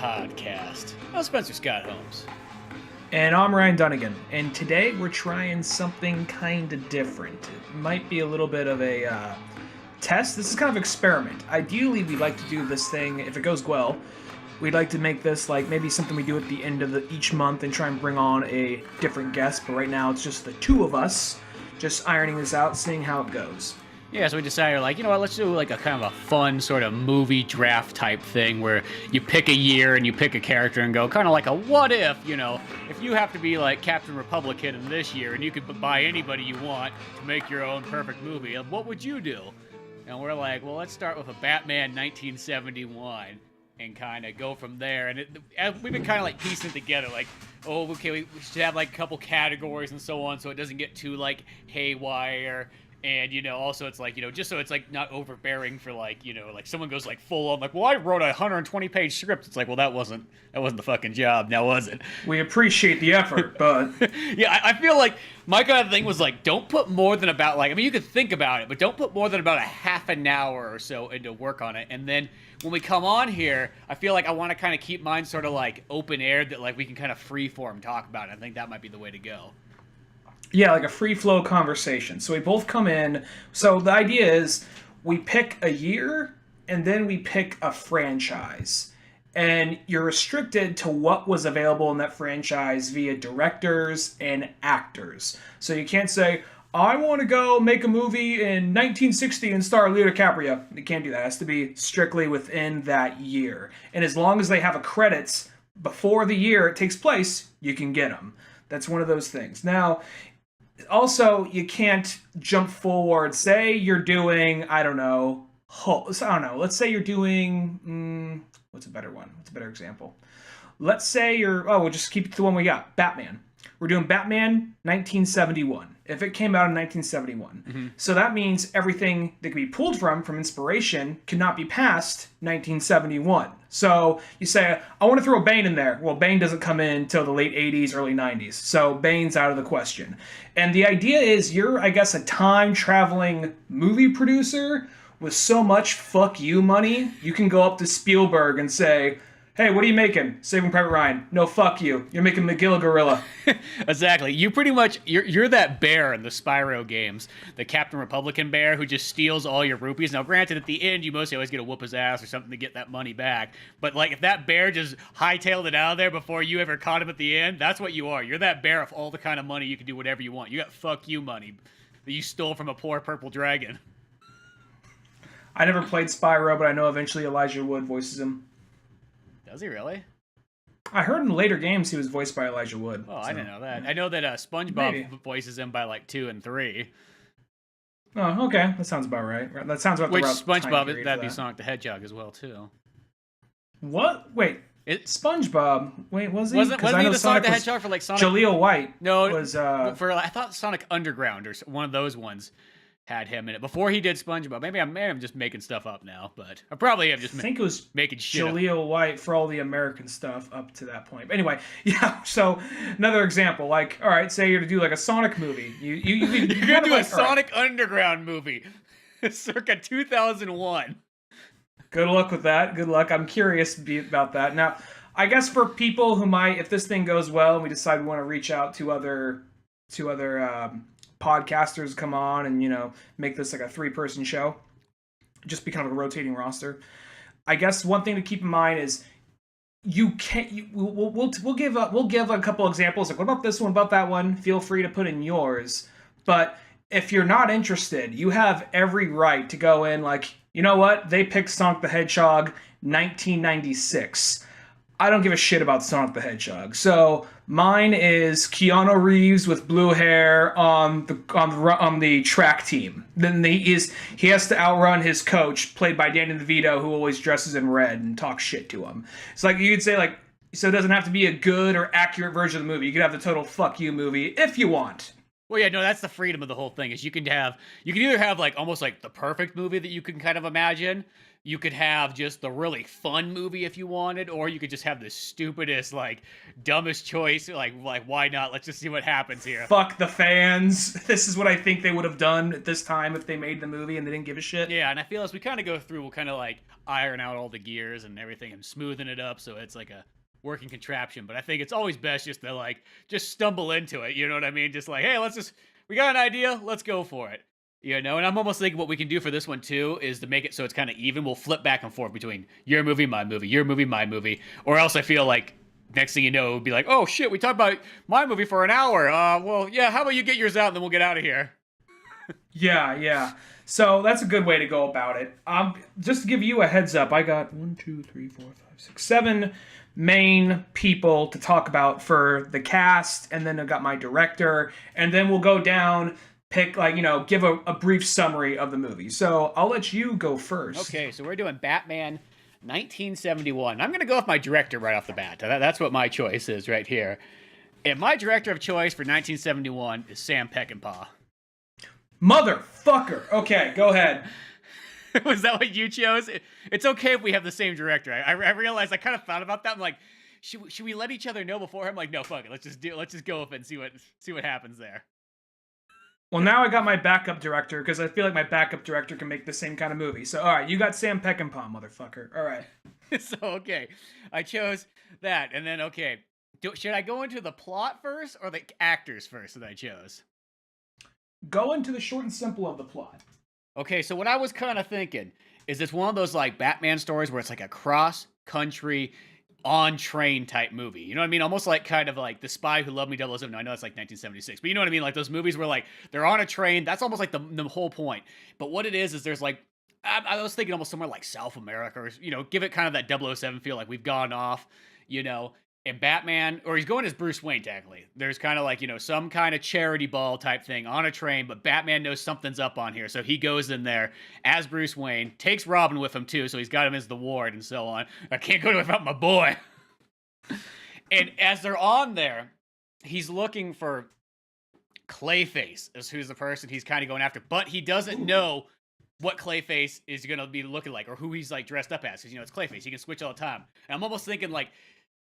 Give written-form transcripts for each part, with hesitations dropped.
Podcast. I'm Spencer Scott Holmes. And I'm Ryan Dunigan, and today we're trying something kind of different. It might be a little bit of a test. This is kind of an experiment. Ideally, we'd like to do this thing, if it goes well, we'd like to make this like maybe something we do at the end of each month and try and bring on a different guest, but right now it's just the two of us, just ironing this out, seeing how it goes. Yeah, so we decided, like, you know what, let's do like a kind of a fun sort of movie draft type thing where you pick a year and you pick a character and go kind of like a what if, you know, if you have to be like Captain Republican in this year and you could buy anybody you want to make your own perfect movie, what would you do? And we're like, well, let's start with a Batman 1971 and kind of go from there. And we've been kind of like piecing it together, like, oh, okay, we should have like a couple categories and so on so it doesn't get too like haywire. And, you know, also it's like, you know, just so it's like not overbearing for like, you know, like someone goes like full on like, well, I wrote a 120-page script. It's like, well, that wasn't the fucking job, now was it? We appreciate the effort, but yeah, I feel like my kind of thing was like, don't put more than about like, I mean, you could think about it, but don't put more than about a half an hour or so into work on it. And then when we come on here, I feel like I want to kind of keep mine sort of like open air that like we can kind of freeform talk about it. I think that might be the way to go. yeah, like a free flow conversation. So we both come in. So the idea is we pick a year and then we pick a franchise. And you're restricted to what was available in that franchise via directors and actors. So you can't say, I want to go make a movie in 1960 and star Leo DiCaprio. You can't do that. It has to be strictly within that year. And as long as they have a credits before the year it takes place, you can get them. That's one of those things. Now, also, you can't jump forward. Say you're doing, I don't know, let's say you're doing, what's a better one? What's a better example? Let's say we'll just keep it to the one we got, Batman. We're doing Batman 1971. If it came out in 1971. Mm-hmm. So that means everything that can be pulled from inspiration cannot be past 1971. So you say, I want to throw Bane in there. Well, Bane doesn't come in until the late 80s, early 90s. So Bane's out of the question. And the idea is you're, I guess, a time-traveling movie producer with so much fuck you money, you can go up to Spielberg and say, hey, what are you making? Saving Private Ryan. No, fuck you. You're making McGill Gorilla. Exactly. You pretty much, you're that bear in the Spyro games, the Captain Republican bear who just steals all your rupees. Now, granted, at the end, you mostly always get to whoop his ass or something to get that money back. But, like, if that bear just hightailed it out of there before you ever caught him at the end, that's what you are. You're that bear of all the kind of money you can do whatever you want. You got fuck you money that you stole from a poor purple dragon. I never played Spyro, but I know eventually Elijah Wood voices him. Does he really? I heard in later games he was voiced by Elijah Wood. Oh, I didn't know that. I know that SpongeBob voices him by like 2 and 3. Oh, okay. That sounds about right. That sounds about the right SpongeBob, that'd be Sonic the Hedgehog as well, too. What? Wait. SpongeBob. Wait, was he? Wasn't he the Sonic the Hedgehog for like Sonic? Jaleel White. No, was I thought Sonic Underground or one of those ones had him in it before he did SpongeBob. Maybe I'm just making stuff up now, but I probably am just I think it was making shit Jaleel White for all the American stuff up to that point. But anyway, yeah, so another example, like, all right, say you're to do like a Sonic movie. You're going to do a Sonic Underground movie circa 2001. Good luck with that. Good luck. I'm curious about that. Now, I guess for people who might, if this thing goes well and we decide we want to reach out to other podcasters come on and, you know, make this like a 3-person show, just be kind of a rotating roster. I guess one thing to keep in mind is we'll give a couple examples, like what about this one, about that one, feel free to put in yours. But if you're not interested, you have every right to go in like, you know what, they picked Sonic the Hedgehog 1996. I don't give a shit about Sonic the Hedgehog. So mine is Keanu Reeves with blue hair on the track team. Then he has to outrun his coach, played by Danny DeVito, who always dresses in red and talks shit to him. It's like you could say like, so it doesn't have to be a good or accurate version of the movie. You could have the total fuck you movie if you want. Well, yeah, no, that's the freedom of the whole thing is you can either have like almost like the perfect movie that you can kind of imagine. You could have just the really fun movie if you wanted, or you could just have the stupidest, like dumbest choice. Like why not? Let's just see what happens here. Fuck the fans. This is what I think they would have done at this time if they made the movie and they didn't give a shit. Yeah, and I feel as we kind of go through, we'll kind of like iron out all the gears and everything and smoothing it up so it's like a working contraption. But I think it's always best just to like just stumble into it. You know what I mean? Just like, hey, we got an idea, let's go for it. You know, and I'm almost thinking what we can do for this one too is to make it so it's kind of even. We'll flip back and forth between your movie, my movie, your movie, my movie, or else I feel like next thing you know, it would be like, oh shit, we talked about my movie for an hour. Well, yeah, how about you get yours out and then we'll get out of here. Yeah. So that's a good way to go about it. Just to give you a heads up, I got 7 main people to talk about for the cast, and then I got my director, and then we'll go down, pick, like, you know, give a brief summary of the movie. So I'll let you go first. Okay, so we're doing Batman 1971. I'm going to go with my director right off the bat. That's what my choice is right here. And my director of choice for 1971 is Sam Peckinpah. Motherfucker. Okay, go ahead. Was that what you chose? It's okay if we have the same director. I realized I kind of thought about that. I'm like, should we let each other know before? I'm like, no, fuck it. Let's just go with it and see what happens there. Well, now I got my backup director because I feel like my backup director can make the same kind of movie. So, all right, you got Sam Peckinpah, motherfucker. All right. So, okay, I chose that, and then okay, should I go into the plot first or the actors first that I chose? Go into the short and simple of the plot. Okay, so what I was kind of thinking is it's one of those like Batman stories where it's like a cross-country on-train type movie. You know what I mean? Almost like kind of like The Spy Who Loved Me 007. I know it's like 1976, but you know what I mean? Like those movies where like they're on a train. That's almost like the whole point. But what it is there's like, I was thinking almost somewhere like South America, or, you know, give it kind of that 007 feel, like we've gone off, you know, and Batman, or he's going as Bruce Wayne, technically. There's kind of like, you know, some kind of charity ball type thing on a train, but Batman knows something's up on here. So he goes in there as Bruce Wayne, takes Robin with him too, so he's got him as the ward and so on. I can't go without my boy. And as they're on there, he's looking for Clayface, is who's the person he's kind of going after, but he doesn't know what Clayface is going to be looking like or who he's like dressed up as, because, you know, it's Clayface. He can switch all the time. And I'm almost thinking like,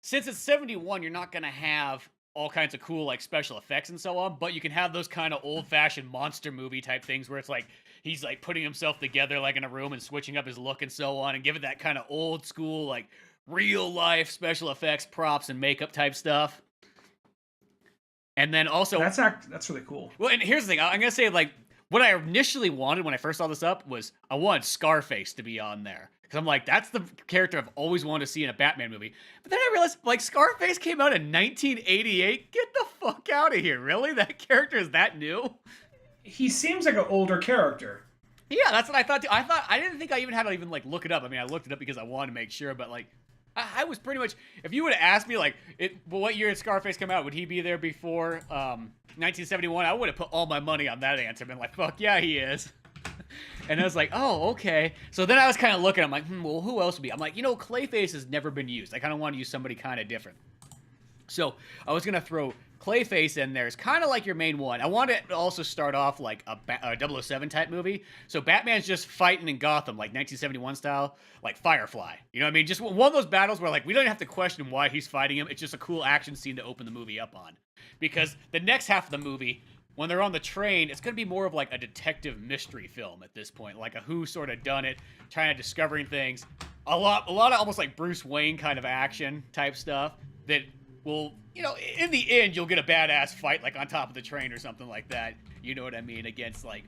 since it's 71, you're not going to have all kinds of cool like special effects and so on, but you can have those kind of old-fashioned monster movie type things where it's like he's like putting himself together like in a room and switching up his look and so on, and give it that kind of old school like real life special effects, props, and makeup type stuff. And then also that's really cool. Well, and here's the thing, I'm gonna say like what I initially wanted when I first saw this up was I wanted Scarface to be on there. Because I'm like, that's the character I've always wanted to see in a Batman movie. But then I realized, like, Scarface came out in 1988. Get the fuck out of here. Really? That character is that new? He seems like an older character. Yeah, that's what I thought too. I didn't think I even had to even, like, look it up. I mean, I looked it up because I wanted to make sure, but, like, I was pretty much, if you would have asked me, like, what year did Scarface come out? Would he be there before 1971? I would have put all my money on that answer. Been like, fuck yeah, he is. And I was like, oh, okay. So then I was kind of looking, I'm like, well, who else would be? I'm like, you know, Clayface has never been used. I kind of want to use somebody kind of different. So I was going to throw Clayface in there. It's kind of like your main one. I want it to also start off like a 007 type movie. So Batman's just fighting in Gotham, like 1971 style, like Firefly. You know what I mean? Just one of those battles where like we don't have to question why he's fighting him. It's just a cool action scene to open the movie up on. Because the next half of the movie, when they're on the train, it's going to be more of like a detective mystery film at this point, like a who sort of done it, trying to discovering things. A lot of almost like Bruce Wayne kind of action type stuff that will, you know, in the end, you'll get a badass fight like on top of the train or something like that. You know what I mean? Against like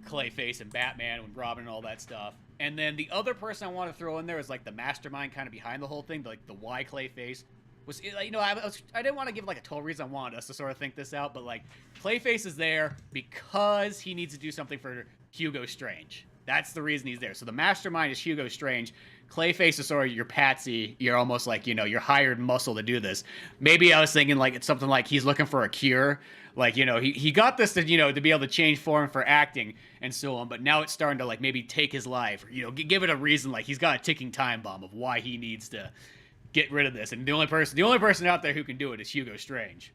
Clayface and Batman and Robin and all that stuff. And then the other person I want to throw in there is like the mastermind kind of behind the whole thing, like the why Clayface. Was, you know, I didn't want to give like a total reason. I wanted us to sort of think this out, but like Clayface is there because he needs to do something for Hugo Strange. That's the reason he's there. So the mastermind is Hugo Strange. Clayface is sort of your patsy. You're almost like, you know, your hired muscle to do this. Maybe I was thinking like it's something like he's looking for a cure. Like, you know, he got this to, you know, to be able to change form for acting and so on. But now it's starting to like maybe take his life. Or, you know, give it a reason. Like he's got a ticking time bomb of why he needs to get rid of this, and the only person out there who can do it is Hugo Strange.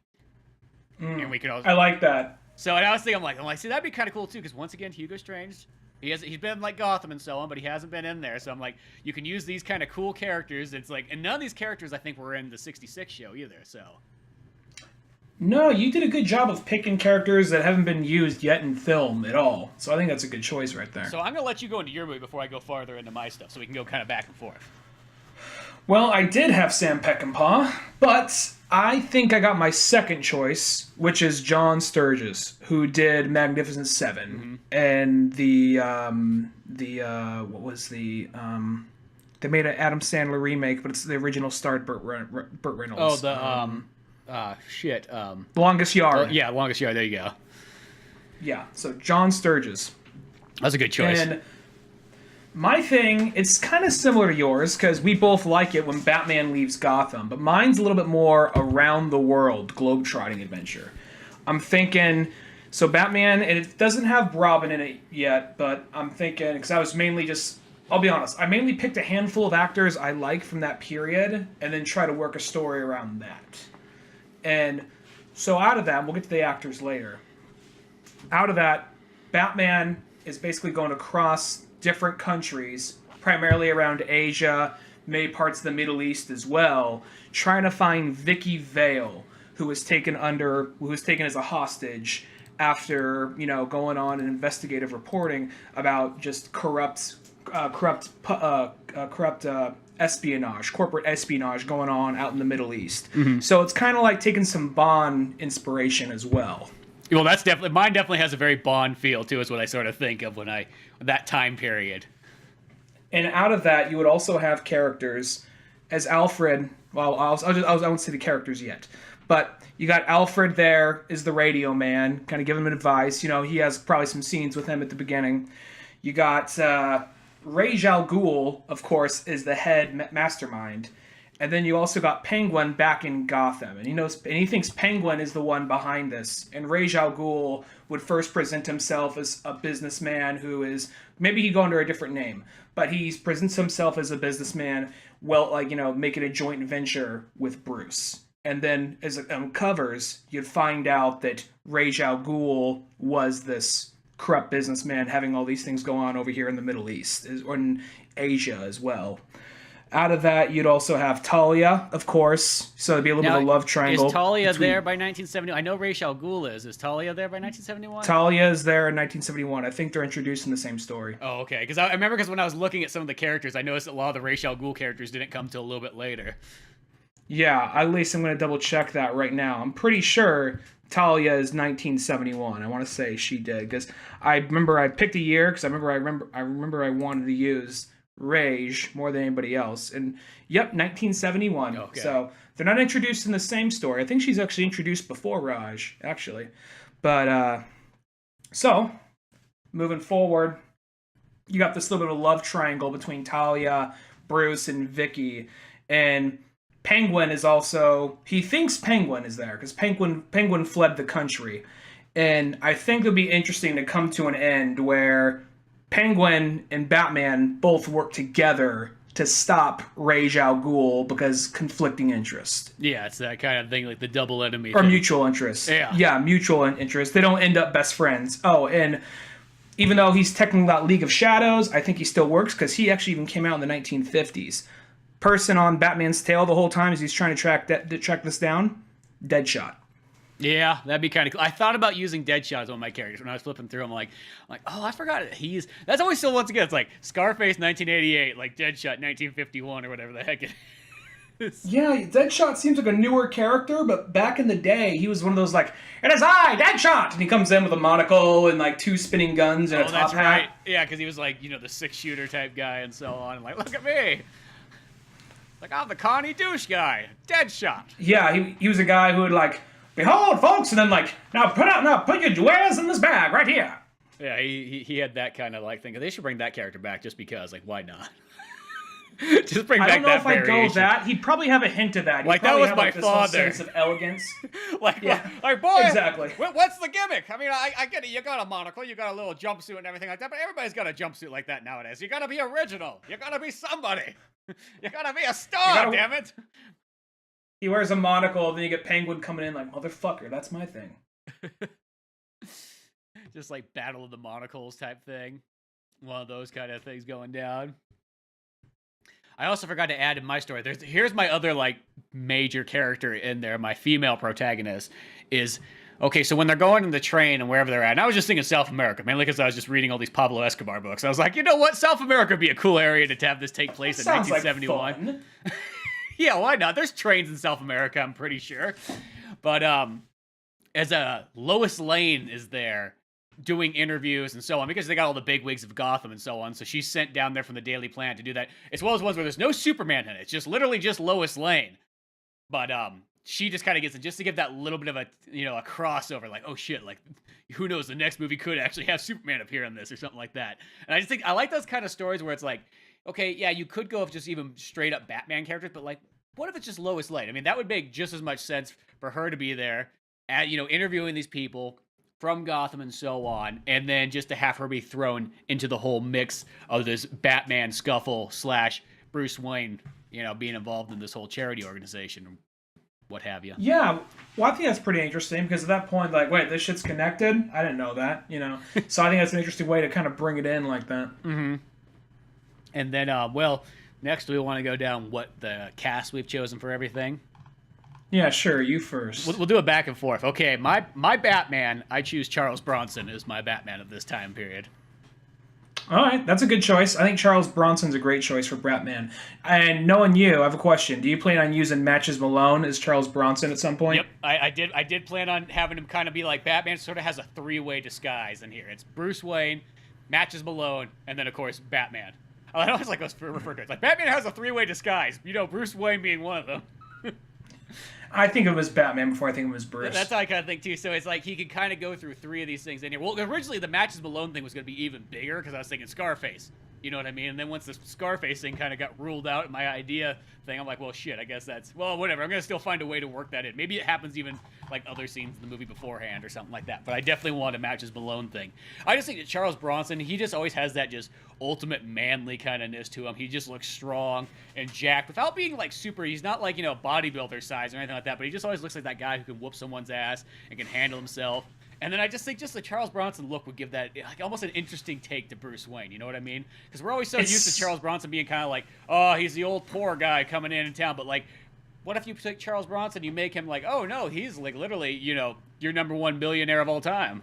And we can also, I like that. So and I was thinking, I'm like, see, that'd be kind of cool too, because once again, Hugo Strange, he's been like Gotham and so on, but he hasn't been in there. So I'm like, you can use these kind of cool characters. It's like, and none of these characters I think were in the '66 show either. So. No, you did a good job of picking characters that haven't been used yet in film at all. So I think that's a good choice right there. So I'm gonna let you go into your movie before I go farther into my stuff, so we can go kind of back and forth. Well, I did have Sam Peckinpah, but I think I got my second choice, which is John Sturges, who did Magnificent Seven and what was the they made an Adam Sandler remake, but it's the original starred Burt Reynolds. Oh, The Longest Yard. Yeah, Longest Yard. There you go. Yeah, so John Sturges. That's a good choice. And my thing, it's kind of similar to yours, because we both like it when Batman leaves Gotham, but mine's a little bit more around the world, globetrotting adventure. I'm thinking, so Batman, and it doesn't have Robin in it yet, but I'm thinking, because I was mainly just, I'll be honest, I mainly picked a handful of actors I like from that period, and then try to work a story around that. And so out of that, we'll get to the actors later. Out of that, Batman is basically going across different countries, primarily around Asia, maybe parts of the Middle East as well, trying to find Vicky Vale, who was taken as a hostage after, going on an investigative reporting about just corrupt espionage, corporate espionage going on out in the Middle East. Mm-hmm. So it's kind of like taking some Bond inspiration as well. Well, mine definitely has a very Bond feel too, is what I sort of think of when that time period. And out of that, you would also have characters as Alfred. Well, I won't say the characters yet, but you got Alfred there is the radio man, kind of giving him advice. He has probably some scenes with him at the beginning. You got Ra's al Ghul, of course, is the head mastermind. And then you also got Penguin back in Gotham. And he thinks Penguin is the one behind this. And Ra's al Ghul would first present himself as a businessman who is, maybe he'd go under a different name, but he presents himself as a businessman, making a joint venture with Bruce. And then as it uncovers, you'd find out that Ra's al Ghul was this corrupt businessman having all these things go on over here in the Middle East, or in Asia as well. Out of that, you'd also have Talia, of course. So it'd be a little bit of a love triangle. Is Talia there by 1970? I know Ra's al Ghul is. Is Talia there by 1971? Talia is there in 1971. I think they're introduced in the same story. Oh, okay. Because I remember when I was looking at some of the characters, I noticed that a lot of the Ra's al Ghul characters didn't come till a little bit later. Yeah, at least I'm going to double check that right now. I'm pretty sure Talia is 1971. I want to say she did, because I remember I picked a year because I remember I wanted to use Rage more than anybody else, and yep, 1971. Okay. So they're not introduced in the same story. I think she's actually introduced before Raj, actually. But so moving forward, you got this little bit of a love triangle between Talia, Bruce, and Vicky, and Penguin is also, he thinks Penguin is there because Penguin fled the country, and I think it'll be interesting to come to an end where Penguin and Batman both work together to stop Ra's al Ghul because conflicting interest. Yeah, it's that kind of thing, like the double enemy. Or thing. Mutual interest. Yeah, mutual interest. They don't end up best friends. Oh, and even though he's technically not League of Shadows, I think he still works because he actually even came out in the 1950s. Person on Batman's tail the whole time as he's trying to track this down, Deadshot. Yeah, that'd be kind of cool. I thought about using Deadshot as one of my characters when I was flipping through. I'm like, oh, I forgot it. That's always still, once again, it's like Scarface 1988, like Deadshot 1951 or whatever the heck it is. Yeah, Deadshot seems like a newer character, but back in the day, he was one of those like, it is I, Deadshot! And he comes in with a monocle and like two spinning guns and a top hat. Right. Yeah, because he was like, the 6-shooter type guy and so on. I'm like, look at me. Like, I'm the Connie douche guy. Deadshot. Yeah, he was a guy who would like, behold, folks, and then like, now put your wares in this bag right here. Yeah, he had that kind of like thing. They should bring that character back just because, like, why not? Just bring back that variation. I don't know if I'd go with that. He'd probably have a hint of that. Like, that was my father. Sense of elegance. like, boy, exactly. What's the gimmick? I mean, I get it. You got a monocle, you got a little jumpsuit and everything like that, but everybody's got a jumpsuit like that nowadays. You got to be original. You got to be somebody. You got to be a star, damn it. He wears a monocle, then you get Penguin coming in like, motherfucker, that's my thing. Just like Battle of the Monocles type thing. One of those kind of things going down. I also forgot to add in my story. Here's my other like major character in there. My female protagonist is okay. So when they're going in the train and wherever they're at, and I was just thinking South America, mainly because I was just reading all these Pablo Escobar books. I was like, you know what, South America would be a cool area to have this take place in 1971. Like Yeah, why not? There's trains in South America, I'm pretty sure. But as Lois Lane is there doing interviews and so on, because they got all the big wigs of Gotham and so on, so she's sent down there from the Daily Planet to do that, as well as ones where there's no Superman in it. It's just literally just Lois Lane. But she just kind of gets it just to give that little bit of a crossover, like, oh shit, like who knows, the next movie could actually have Superman appear in this or something like that. And I just think I like those kind of stories where it's like, okay, yeah, you could go with just even straight up Batman characters, but like, what if it's just Lois Lane? I mean, that would make just as much sense for her to be there at, interviewing these people from Gotham and so on, and then just to have her be thrown into the whole mix of this Batman scuffle / Bruce Wayne, being involved in this whole charity organization, what have you. Yeah, well, I think that's pretty interesting because at that point, like, wait, this shit's connected? I didn't know that, So I think that's an interesting way to kind of bring it in like that. Mm-hmm. And then, next we want to go down what the cast we've chosen for everything. Yeah, sure. You first. We'll do it back and forth. Okay, my Batman, I choose Charles Bronson as my Batman of this time period. All right, that's a good choice. I think Charles Bronson's a great choice for Batman. And knowing you, I have a question. Do you plan on using Matches Malone as Charles Bronson at some point? Yep, I did plan on having him kind of be like Batman. Sort of has a three-way disguise in here. It's Bruce Wayne, Matches Malone, and then of course Batman. I always like those referred to. It's like Batman has a three-way disguise. Bruce Wayne being one of them. I think of him as Batman before I think of him as Bruce. That's how I kind of think, too. So it's like he could kind of go through three of these things in here. Well, originally the Matches Malone thing was going to be even bigger because I was thinking Scarface. You know what I mean? And then once the Scarface thing kind of got ruled out in my idea thing, I'm like, well, shit, I guess that's... Well, whatever. I'm going to still find a way to work that in. Maybe it happens even like other scenes in the movie beforehand or something like that. But I definitely want a Matches Malone thing. I just think that Charles Bronson, he just always has that just ultimate manly kind of ness to him. He just looks strong and jacked without being like super... He's not like, bodybuilder size or anything like that. But he just always looks like that guy who can whoop someone's ass and can handle himself. And then I just think just the Charles Bronson look would give that like almost an interesting take to Bruce Wayne. You know what I mean? Because we're always so used to Charles Bronson being kind of like, oh, he's the old poor guy coming in town. But like, what if you take Charles Bronson, you make him like, oh no, he's like literally, your number one billionaire of all time.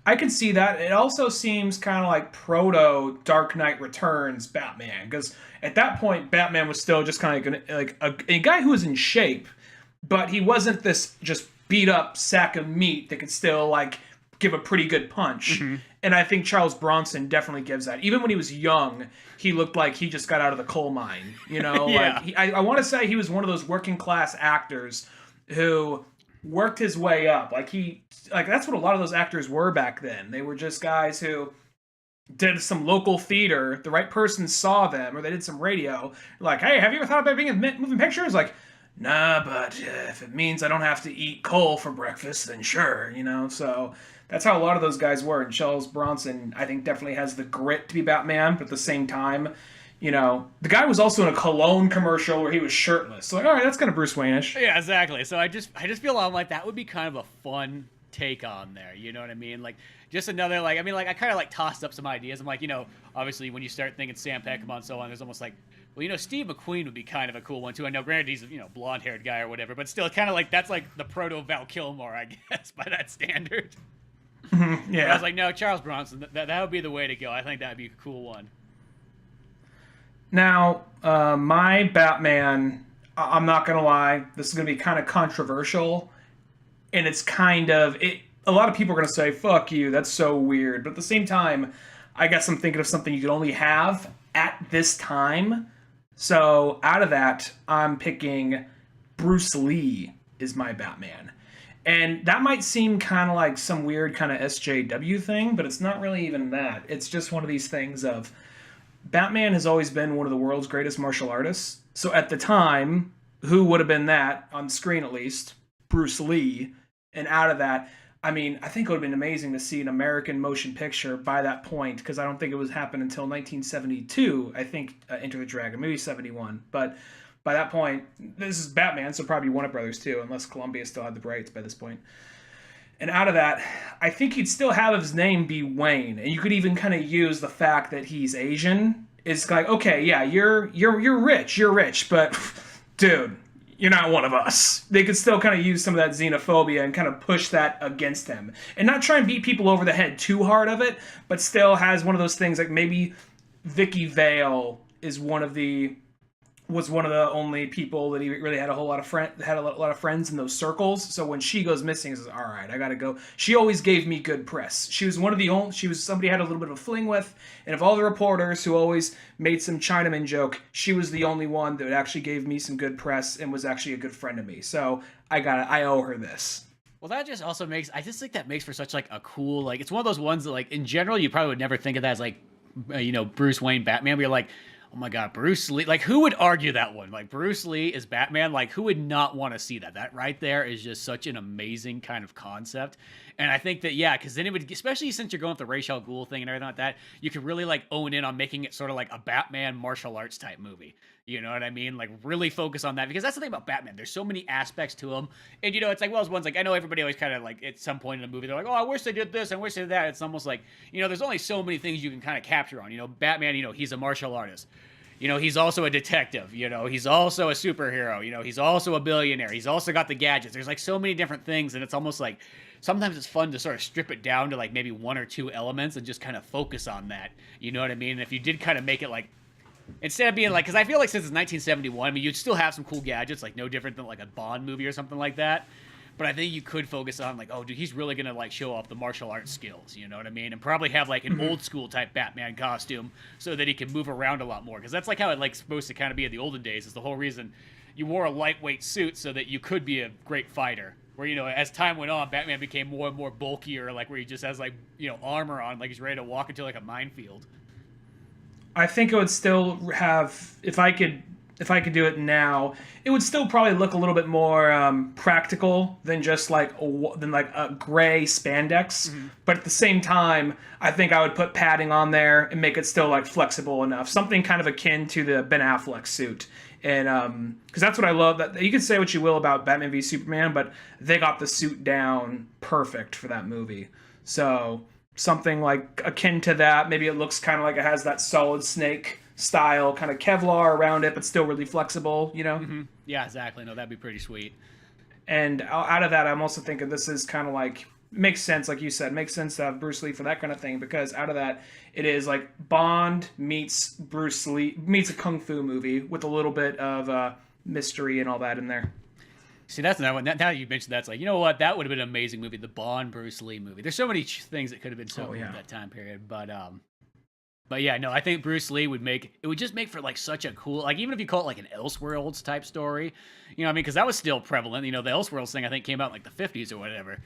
I can see that. It also seems kind of like proto Dark Knight Returns Batman, because at that point Batman was still just kind of like a guy who was in shape, but he wasn't this just beat up sack of meat that could still like give a pretty good punch. Mm-hmm. And I think Charles Bronson definitely gives that. Even when he was young, he looked like he just got out of the coal mine. Yeah. Like I want to say he was one of those working class actors who worked his way up. Like that's what a lot of those actors were back then. They were just guys who did some local theater. The right person saw them, or they did some radio. Like, hey, have you ever thought about being in moving pictures? Like, nah, but if it means I don't have to eat coal for breakfast, then sure, So that's how a lot of those guys were. And Charles Bronson, I think, definitely has the grit to be Batman, but at the same time, the guy was also in a cologne commercial where he was shirtless. So, like, all right, that's kind of Bruce Wayne-ish. Yeah, exactly. So I just feel like that would be kind of a fun take on there. You know what I mean? Like, just another, like, I kind of, like, tossed up some ideas. I'm like, obviously when you start thinking Sam Peckinpah and so on, there's almost like, well, Steve McQueen would be kind of a cool one, too. I know, granted, he's a, blonde-haired guy or whatever, but still, kind of like, that's like the proto-Val Kilmer, I guess, by that standard. Yeah. But I was like, no, Charles Bronson, that would be the way to go. I think that would be a cool one. Now, my Batman, I'm not going to lie, this is going to be kind of controversial, and it's kind of... A lot of people are going to say, fuck you, that's so weird, but at the same time, I guess I'm thinking of something you could only have at this time. So out of that, I'm picking Bruce Lee is my Batman. And that might seem kind of like some weird kind of SJW thing, but it's not really even that. It's just one of these things of Batman has always been one of the world's greatest martial artists. So at the time, who would have been that, on screen at least? Bruce Lee. And out of that, I think it would have been amazing to see an American motion picture by that point, because I don't think it was happened until 1972, I think, Enter the Dragon, maybe 71. But by that point, this is Batman, so probably Warner Brothers too, unless Columbia still had the rights by this point. And out of that, I think he'd still have his name be Wayne, and you could even kind of use the fact that he's Asian. It's like, okay, yeah, you're rich, but dude, you're not one of us. They could still kind of use some of that xenophobia and kind of push that against him, and not try and beat people over the head too hard of it, but still has one of those things like maybe Vicky Vale is was one of the only people that he really had a lot of friends in those circles. So when she goes missing, he says, "All right, I gotta go." She always gave me good press. She was one of the only. She was somebody I had a little bit of a fling with, and of all the reporters who always made some Chinaman joke, she was the only one that actually gave me some good press and was actually a good friend of me. So I owe her this. Well, that just also makes, I just think that makes for such like a cool, like, it's one of those ones that like in general you probably would never think of that as like, Bruce Wayne Batman, but you're like, oh my God, Bruce Lee. Like, who would argue that one? Like, Bruce Lee is Batman. Like, who would not want to see that? That right there is just such an amazing kind of concept. And I think that, yeah, because then it would, especially since you're going with the Ra's al Ghul thing and everything like that, you could really, like, own in on making it sort of like a Batman martial arts type movie. You know what I mean? Like, really focus on that. Because that's the thing about Batman. There's so many aspects to him. And, it's like, well, it's one's like, I know everybody always kind of, like, at some point in the movie, they're like, oh, I wish they did this, I wish they did that. It's almost like, there's only so many things you can kind of capture on. Batman, he's a martial artist. He's also a detective, he's also a superhero, he's also a billionaire. He's also got the gadgets. There's like so many different things. And it's almost like sometimes it's fun to sort of strip it down to like maybe one or two elements and just kind of focus on that. You know what I mean? And if you did kind of make it like, instead of being like, because I feel like since it's 1971, I mean, you'd still have some cool gadgets, like no different than like a Bond movie or something like that. But I think you could focus on like, oh, dude, he's really gonna like show off the martial arts skills, you know what I mean? And probably have like an old school type Batman costume so that he can move around a lot more. Because that's like how it like supposed to kind of be in the olden days. Is the whole reason you wore a lightweight suit so that you could be a great fighter. Where as time went on, Batman became more and more bulkier, like where he just has like armor on, like he's ready to walk into like a minefield. I think it would still have, if I could do it now, it would still probably look a little bit more practical than just like a gray spandex. Mm-hmm. But at the same time, I think I would put padding on there and make it still like flexible enough, something kind of akin to the Ben Affleck suit. And because that's what I love. That you can say what you will about Batman v Superman, but they got the suit down perfect for that movie. So something like akin to that. Maybe it looks kind of like it has that Solid Snake style kind of Kevlar around it, but still really flexible, Mm-hmm. Yeah, exactly. No, that'd be pretty sweet. And out of that, I'm also thinking this is kind of like, makes sense, like you said, makes sense to have Bruce Lee for that kind of thing, because out of that, it is like Bond meets Bruce Lee, meets a Kung Fu movie with a little bit of mystery and all that in there. See, that's another one. Now you mentioned that's like, you know what? That would have been an amazing movie, the Bond Bruce Lee movie. There's so many things that could have been so cool at that time period, But yeah, no, I think Bruce Lee would just make for like such a cool, like even if you call it like an Elseworlds type story, what I mean? Because that was still prevalent. The Elseworlds thing I think came out in like the 50s or whatever.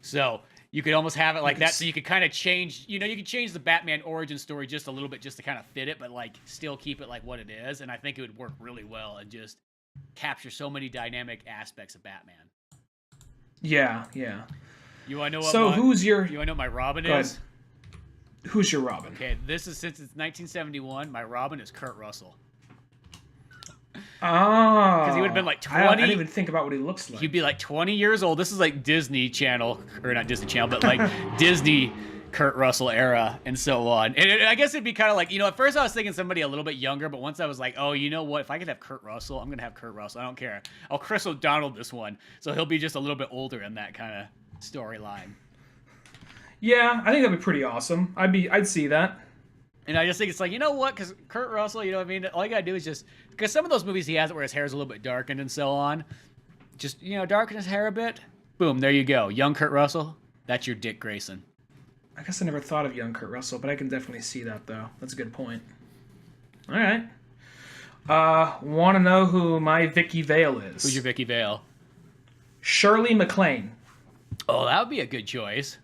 So you could almost have it like that. So you could kind of change, you could change the Batman origin story just a little bit just to kind of fit it, but like still keep it like what it is. And I think it would work really well and just capture so many dynamic aspects of Batman. Yeah. You want to know what you want to know what my Robin is? Who's your Robin? Okay, this is since it's 1971. My Robin is Kurt Russell. Oh. Because he would have been like 20. I didn't even think about what he looks like. He'd be like 20 years old. This is like Disney Channel, or not Disney Channel, but like Disney Kurt Russell era and so on. And I guess it'd be kind of like, at first I was thinking somebody a little bit younger, but once I was like, oh, you know what? If I could have Kurt Russell, I'm going to have Kurt Russell. I don't care. I'll Chris O'Donnell this one. So he'll be just a little bit older in that kind of storyline. Yeah, I think that'd be pretty awesome. I'd see that. And I just think it's like, you know what? Because Kurt Russell, you know what I mean? All you got to do is just... Because some of those movies he has it where his hair is a little bit darkened and so on. Just, darken his hair a bit. Boom, there you go. Young Kurt Russell, that's your Dick Grayson. I guess I never thought of young Kurt Russell, but I can definitely see that, though. That's a good point. All right. Want to know who my Vicky Vale is? Who's your Vicky Vale? Shirley MacLaine. Oh, that would be a good choice.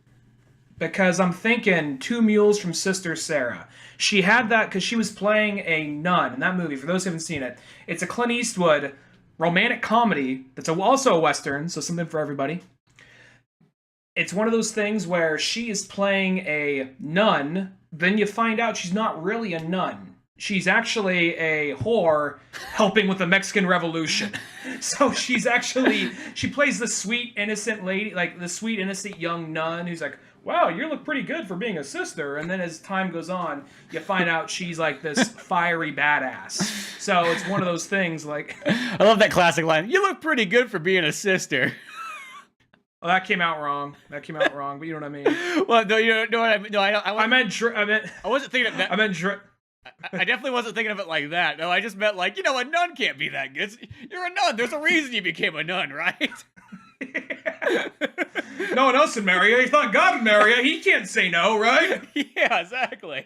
Because I'm thinking Two Mules from Sister Sarah. She had that because she was playing a nun in that movie. For those who haven't seen it, it's a Clint Eastwood romantic comedy that's also a Western, so something for everybody. It's one of those things where she is playing a nun, then you find out she's not really a nun. she's actually a whore helping with the Mexican Revolution. So she plays the sweet, innocent lady, like the sweet, innocent young nun who's like, wow, you look pretty good for being a sister. And then as time goes on, you find out she's like this fiery badass. So it's one of those things like... I love that classic line. You look pretty good for being a sister. Well, that came out wrong. But you know what I mean. Well, no, you know what I mean. No, I wasn't thinking of that. I definitely wasn't thinking of it like that. No, I just meant like, a nun can't be that good. You're a nun. There's a reason you became a nun, right? No one else would marry you. He thought God would marry you. He can't say no, right? Yeah, exactly.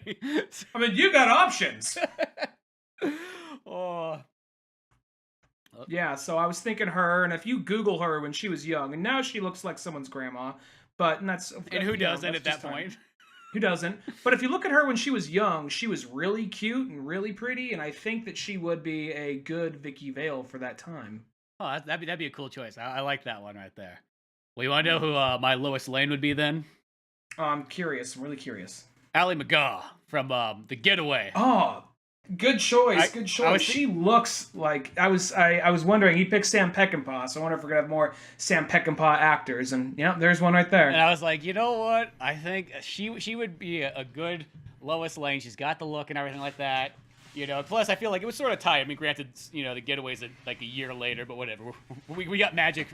I mean, you got options. Oh. Yeah, so I was thinking her, and if you Google her when she was young, and now she looks like someone's grandma, and who doesn't at that point? Who doesn't? But if you look at her when she was young, she was really cute and really pretty, and I think that she would be a good Vicky Vale for that time. Oh, that'd be a cool choice. I like that one right there. Well, you want to know who my Lois Lane would be then? I'm curious. I'm really curious. Ally McGaw from The Getaway. Oh, good choice. Good choice. She looks like I was wondering. He picked Sam Peckinpah, so I wonder if we're gonna have more Sam Peckinpah actors. And there's one right there. And I was like, you know what? I think she would be a good Lois Lane. She's got the look and everything like that. Plus I feel like it was sort of tight. I mean, granted, The Getaway's like a year later, but whatever. We got magic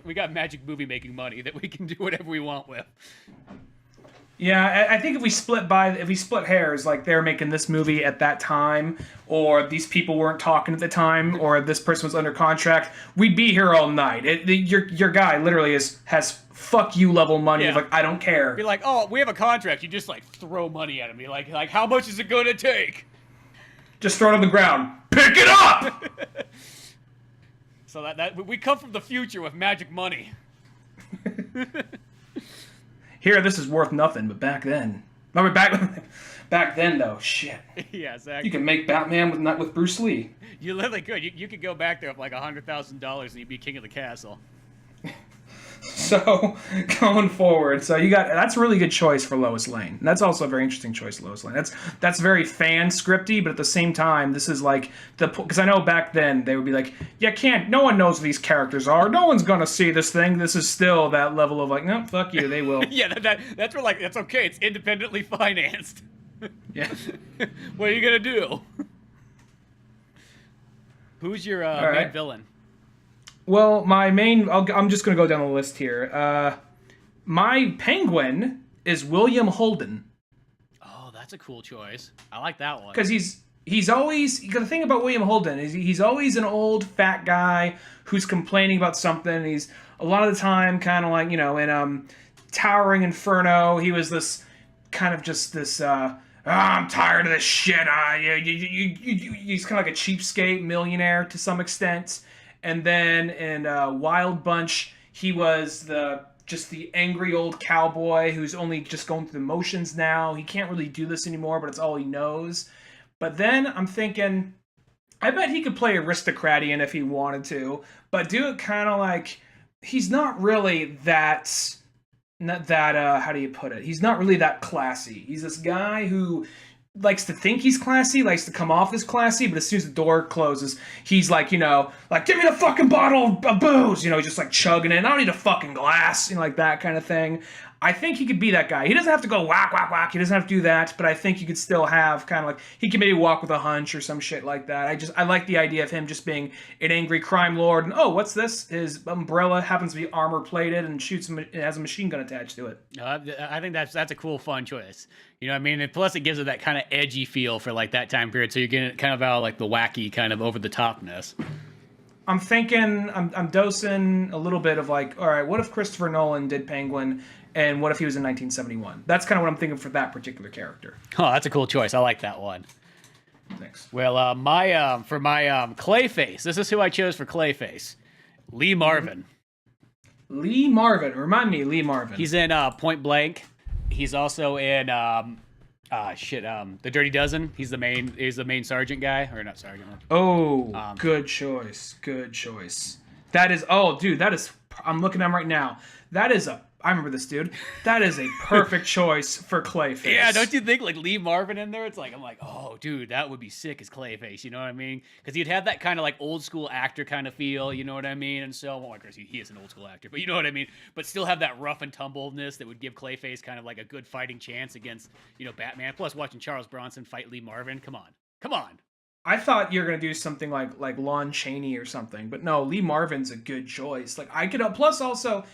movie making money that we can do whatever we want with. Yeah, I think if we split hairs, like they're making this movie at that time, or these people weren't talking at the time, or this person was under contract, we'd be here all night. Your guy literally has fuck you level money. Yeah. Like, I don't care. Be like, oh, we have a contract. You just like throw money at him. Be like how much is it going to take? Just throw it on the ground. Pick it up! So that we come from the future with magic money. Here, this is worth nothing, but back then. Back then, though, shit. Yeah, exactly. You can make Batman with Bruce Lee. You literally could. You could go back there with like $100,000 and you'd be king of the castle. So, going forward, that's a really good choice for Lois Lane. And that's also a very interesting choice, Lois Lane. That's very fan scripty, but at the same time, this is like because I know back then they would be like, no one knows who these characters are. No one's gonna see this thing. This is still that level of like, no, fuck you, they will. Yeah, that's where like that's okay. It's independently financed. Yeah. What are you gonna do? Who's your main villain? Well, I'm just going to go down the list here. My Penguin is William Holden. Oh, that's a cool choice. I like that one. Because he's always... The thing about William Holden is he's always an old, fat guy who's complaining about something. He's, a lot of the time, kind of like, in Towering Inferno, he was this kind of just this... I'm tired of this shit. He's kind of like a cheapskate millionaire to some extent. And then in Wild Bunch, he was the angry old cowboy who's only just going through the motions now. He can't really do this anymore, but it's all he knows. But then I'm thinking, I bet he could play Aristocratian if he wanted to, but do it kind of like he's not really that. How do you put it? He's not really that classy. He's this guy who likes to think he's classy, likes to come off as classy, but as soon as the door closes, he's like, give me the fucking bottle of booze, just like chugging it. I don't need a fucking glass, like that kind of thing. I think he could be that guy. He doesn't have to go whack, whack, whack. He doesn't have to do that, but I think you could still have kind of like, he can maybe walk with a hunch or some shit like that. I like the idea of him just being an angry crime lord, and what's this? His umbrella happens to be armor plated and it has a machine gun attached to it. I think that's a cool, fun choice. You know what I mean? And plus it gives it that kind of edgy feel for like that time period, so you're getting kind of out like the wacky kind of over the topness. I'm thinking, I'm dosing a little bit of like, all right, what if Christopher Nolan did Penguin, and what if he was in 1971? That's kind of what I'm thinking for that particular character. Oh, that's a cool choice. I like that one. Thanks. Well, for my Clayface, this is who I chose for Clayface. Lee Marvin. Lee Marvin. Remind me, Lee Marvin. He's in Point Blank. He's also in The Dirty Dozen. He's the main sergeant guy, or not sergeant. Oh, good choice. Good choice. That is. I'm looking at him right now. That is I remember this dude. That is a perfect choice for Clayface. Yeah, don't you think, like, Lee Marvin in there? It's like, I'm like, oh, dude, that would be sick as Clayface, you know what I mean? Because he'd have that kind of, like, old school actor kind of feel, you know what I mean? And so, well, of course, he is an old school actor, but you know what I mean? But still have that rough and tumbleness that would give Clayface kind of, like, a good fighting chance against, you know, Batman. Plus, watching Charles Bronson fight Lee Marvin, come on. Come on. I thought you were gonna do something like Lon Chaney or something, but no, Lee Marvin's a good choice. Like I could, plus also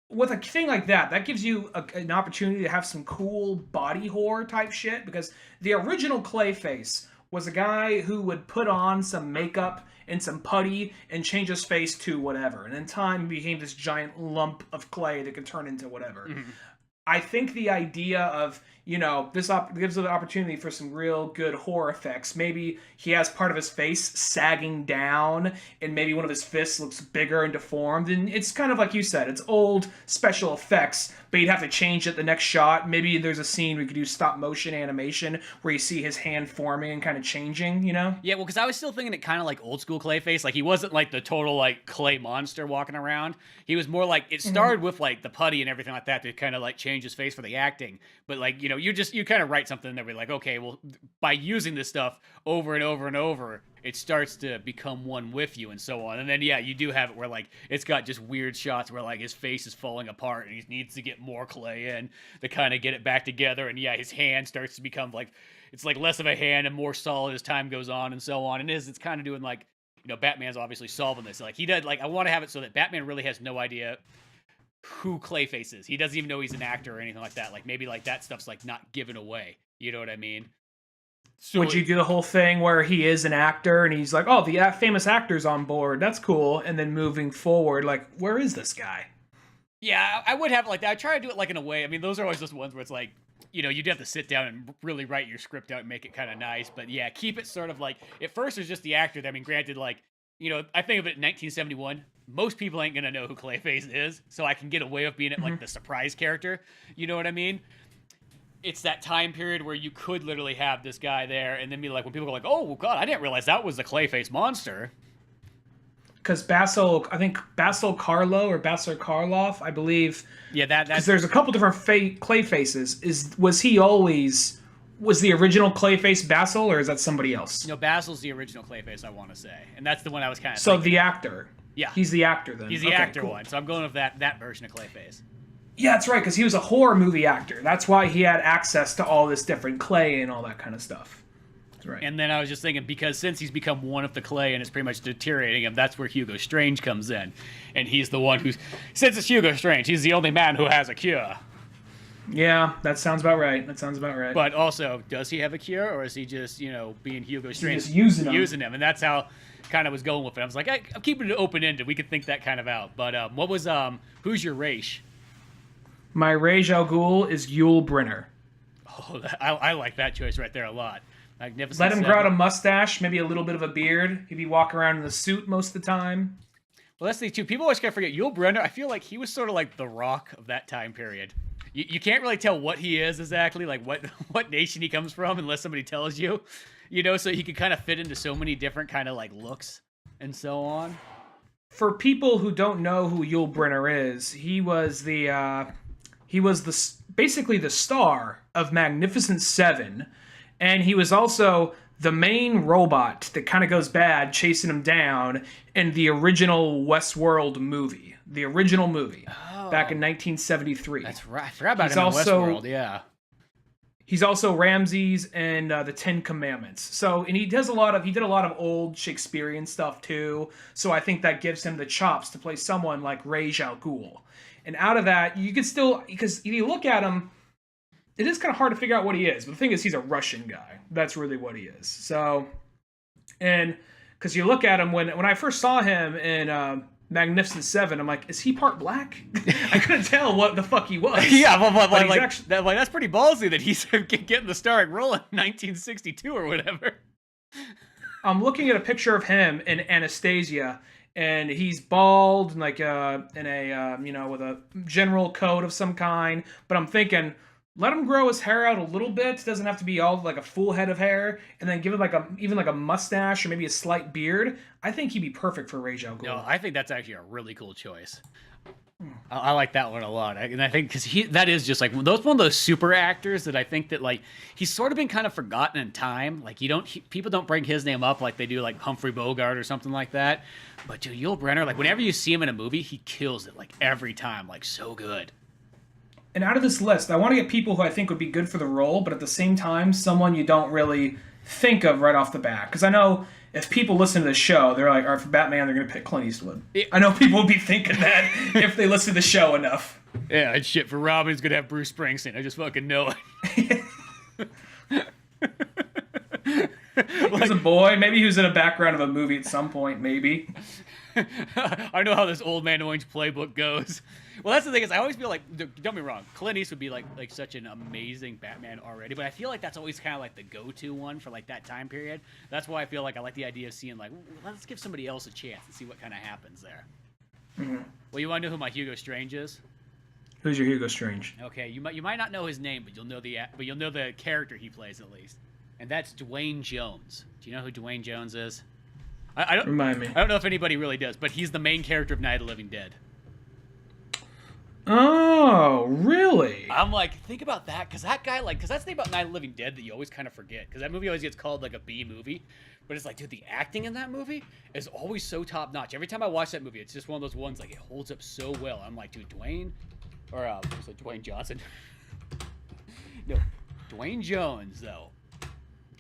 with a thing like that gives you an opportunity to have some cool body horror type shit. Because the original Clayface was a guy who would put on some makeup and some putty and change his face to whatever, and in time he became this giant lump of clay that could turn into whatever. Mm-hmm. I think the idea of, you know, this gives an opportunity for some real good horror effects. Maybe he has part of his face sagging down, and maybe one of his fists looks bigger and deformed. And it's kind of like you said, it's old special effects, but you'd have to change it the next shot. Maybe there's a scene where you could do stop motion animation where you see his hand forming and kind of changing, you know? Yeah, well, because I was still thinking it kind of like old school Clayface. Like, he wasn't like the total, like, clay monster walking around. He was more like, it started with, like, the putty and everything like that to kind of, like, change his face for the acting. But, like, you know, you kind of write something that we're like, okay, well, by using this stuff over and over and over, it starts to become one with you and so on. And then, yeah, you do have it where, like, it's got just weird shots where, like, his face is falling apart and he needs to get more clay in to kind of get it back together. And, yeah, his hand starts to become, like, it's, like, less of a hand and more solid as time goes on and so on. And it's kind of doing, like, you know, Batman's obviously solving this. Like, he does, like, I want to have it so that Batman really has no idea who Clayface is. He doesn't even know he's an actor or anything like that. Like, maybe, like, that stuff's, like, not given away. You know what I mean? So would you do the whole thing where he is an actor and he's like, oh, the famous actor's on board, that's cool, and then moving forward, like, where is this guy? Yeah, I would have it like that. I try to do it, like, in a way. I mean, those are always those ones where it's like, you know, you'd have to sit down and really write your script out and make it kind of nice. But yeah, keep it sort of like, at first it's just the actor. I mean, granted, like, you know, I think of it in 1971, most people ain't gonna know who Clayface is, so I can get away with being it like the surprise character. You know what I mean? It's that time period where you could literally have this guy there and then be like, when people go like, oh, God, I didn't realize that was the Clayface monster. Because Basil Karlo or Basil Karloff, I believe. Yeah, that's... Because there's a couple different Clayfaces. Was the original Clayface Basil, or is that somebody else? No, Basil's the original Clayface, I want to say. And that's the one I was kind of thinking. The actor. Yeah. He's the actor then. He's the actor one, so I'm going with that version of Clayface. Yeah, that's right, because he was a horror movie actor. That's why he had access to all this different clay and all that kind of stuff. That's right. And then I was just thinking, because since he's become one of the clay and it's pretty much deteriorating him, that's where Hugo Strange comes in. And he's the one who's... Since it's Hugo Strange, he's the only man who has a cure. Yeah, that sounds about right. But also, does he have a cure, or is he just, you know, being Hugo Strange? He's just using him. And that's how kind of was going with it. I was like, I'm keeping it open-ended. We could think that kind of out. But what was... Who's your Raish? My Ra's al Ghul is Yul Brynner. Oh, I like that choice right there a lot. Magnificent. Let him grow out a mustache, maybe a little bit of a beard. He'd be walking around in the suit most of the time. Well, that's the thing, too. People always kind of forget. Yul Brynner, I feel like he was sort of like the Rock of that time period. You can't really tell what he is exactly, like what nation he comes from, unless somebody tells you. You know, so he could kind of fit into so many different kind of like looks and so on. For people who don't know who Yul Brynner is, he was basically the star of Magnificent Seven, and he was also the main robot that kind of goes bad chasing him down in the original Westworld movie. Back in 1973. That's right. I forgot about him in Westworld, yeah. He's also Ramses and the Ten Commandments. So, and he did a lot of old Shakespearean stuff too. So I think that gives him the chops to play someone like Ra's al Ghul. And out of that, you can still, because if you look at him, it is kind of hard to figure out what he is. But the thing is, he's a Russian guy. That's really what he is. So, and because you look at him, when I first saw him in Magnificent Seven, I'm like, is he part black? I couldn't tell what the fuck he was. Yeah, but that's pretty ballsy that he's getting the starring role in 1962 or whatever. I'm looking at a picture of him in Anastasia, and he's bald and like in a with a general coat of some kind. But I'm thinking, let him grow his hair out a little bit. It doesn't have to be all like a full head of hair, and then give him even like a mustache or maybe a slight beard. I think he'd be perfect for Ra's al Ghul. No, I think that's actually a really cool choice. I like that one a lot, and I think because that is just like one of those super actors that I think that like he's sort of been kind of forgotten in time. Like people don't bring his name up like they do like Humphrey Bogart or something like that. But dude, Yul Brynner, like whenever you see him in a movie, he kills it like every time, like so good. And out of this list, I want to get people who I think would be good for the role, but at the same time, someone you don't really think of right off the bat. Because I know if people listen to the show, they're like, all right, for Batman, they're going to pick Clint Eastwood. I know people will be thinking that if they listen to the show enough. Yeah, and shit, for Robin, he's going to have Bruce Springsteen. I just fucking know it. He was a boy. Maybe he was in a background of a movie at some point, maybe. I know how this Old Man Orange playbook goes. Well, that's the thing is I always feel like, don't get me wrong, Clint Eastwood would be like such an amazing Batman already, but I feel like that's always kind of like the go-to one for like that time period. That's why I feel like I like the idea of seeing like, let's give somebody else a chance and see what kind of happens there. Mm-hmm. Well, you want to know who my Hugo Strange is? Who's your Hugo Strange? Okay, you might not know his name, but you'll know the character he plays at least, and that's Dwayne Jones. Do you know who Dwayne Jones is? I don't remind me. I don't know if anybody really does, but he's the main character of Night of the Living Dead. Oh, really? I'm like, think about that, because that guy, like, because that's the thing about Night of the Living Dead that you always kind of forget, because that movie always gets called like a B movie, but it's like, dude, the acting in that movie is always so top notch. Every time I watch that movie, it's just one of those ones like it holds up so well. I'm like, dude, Dwayne Johnson? No, Dwayne Jones though.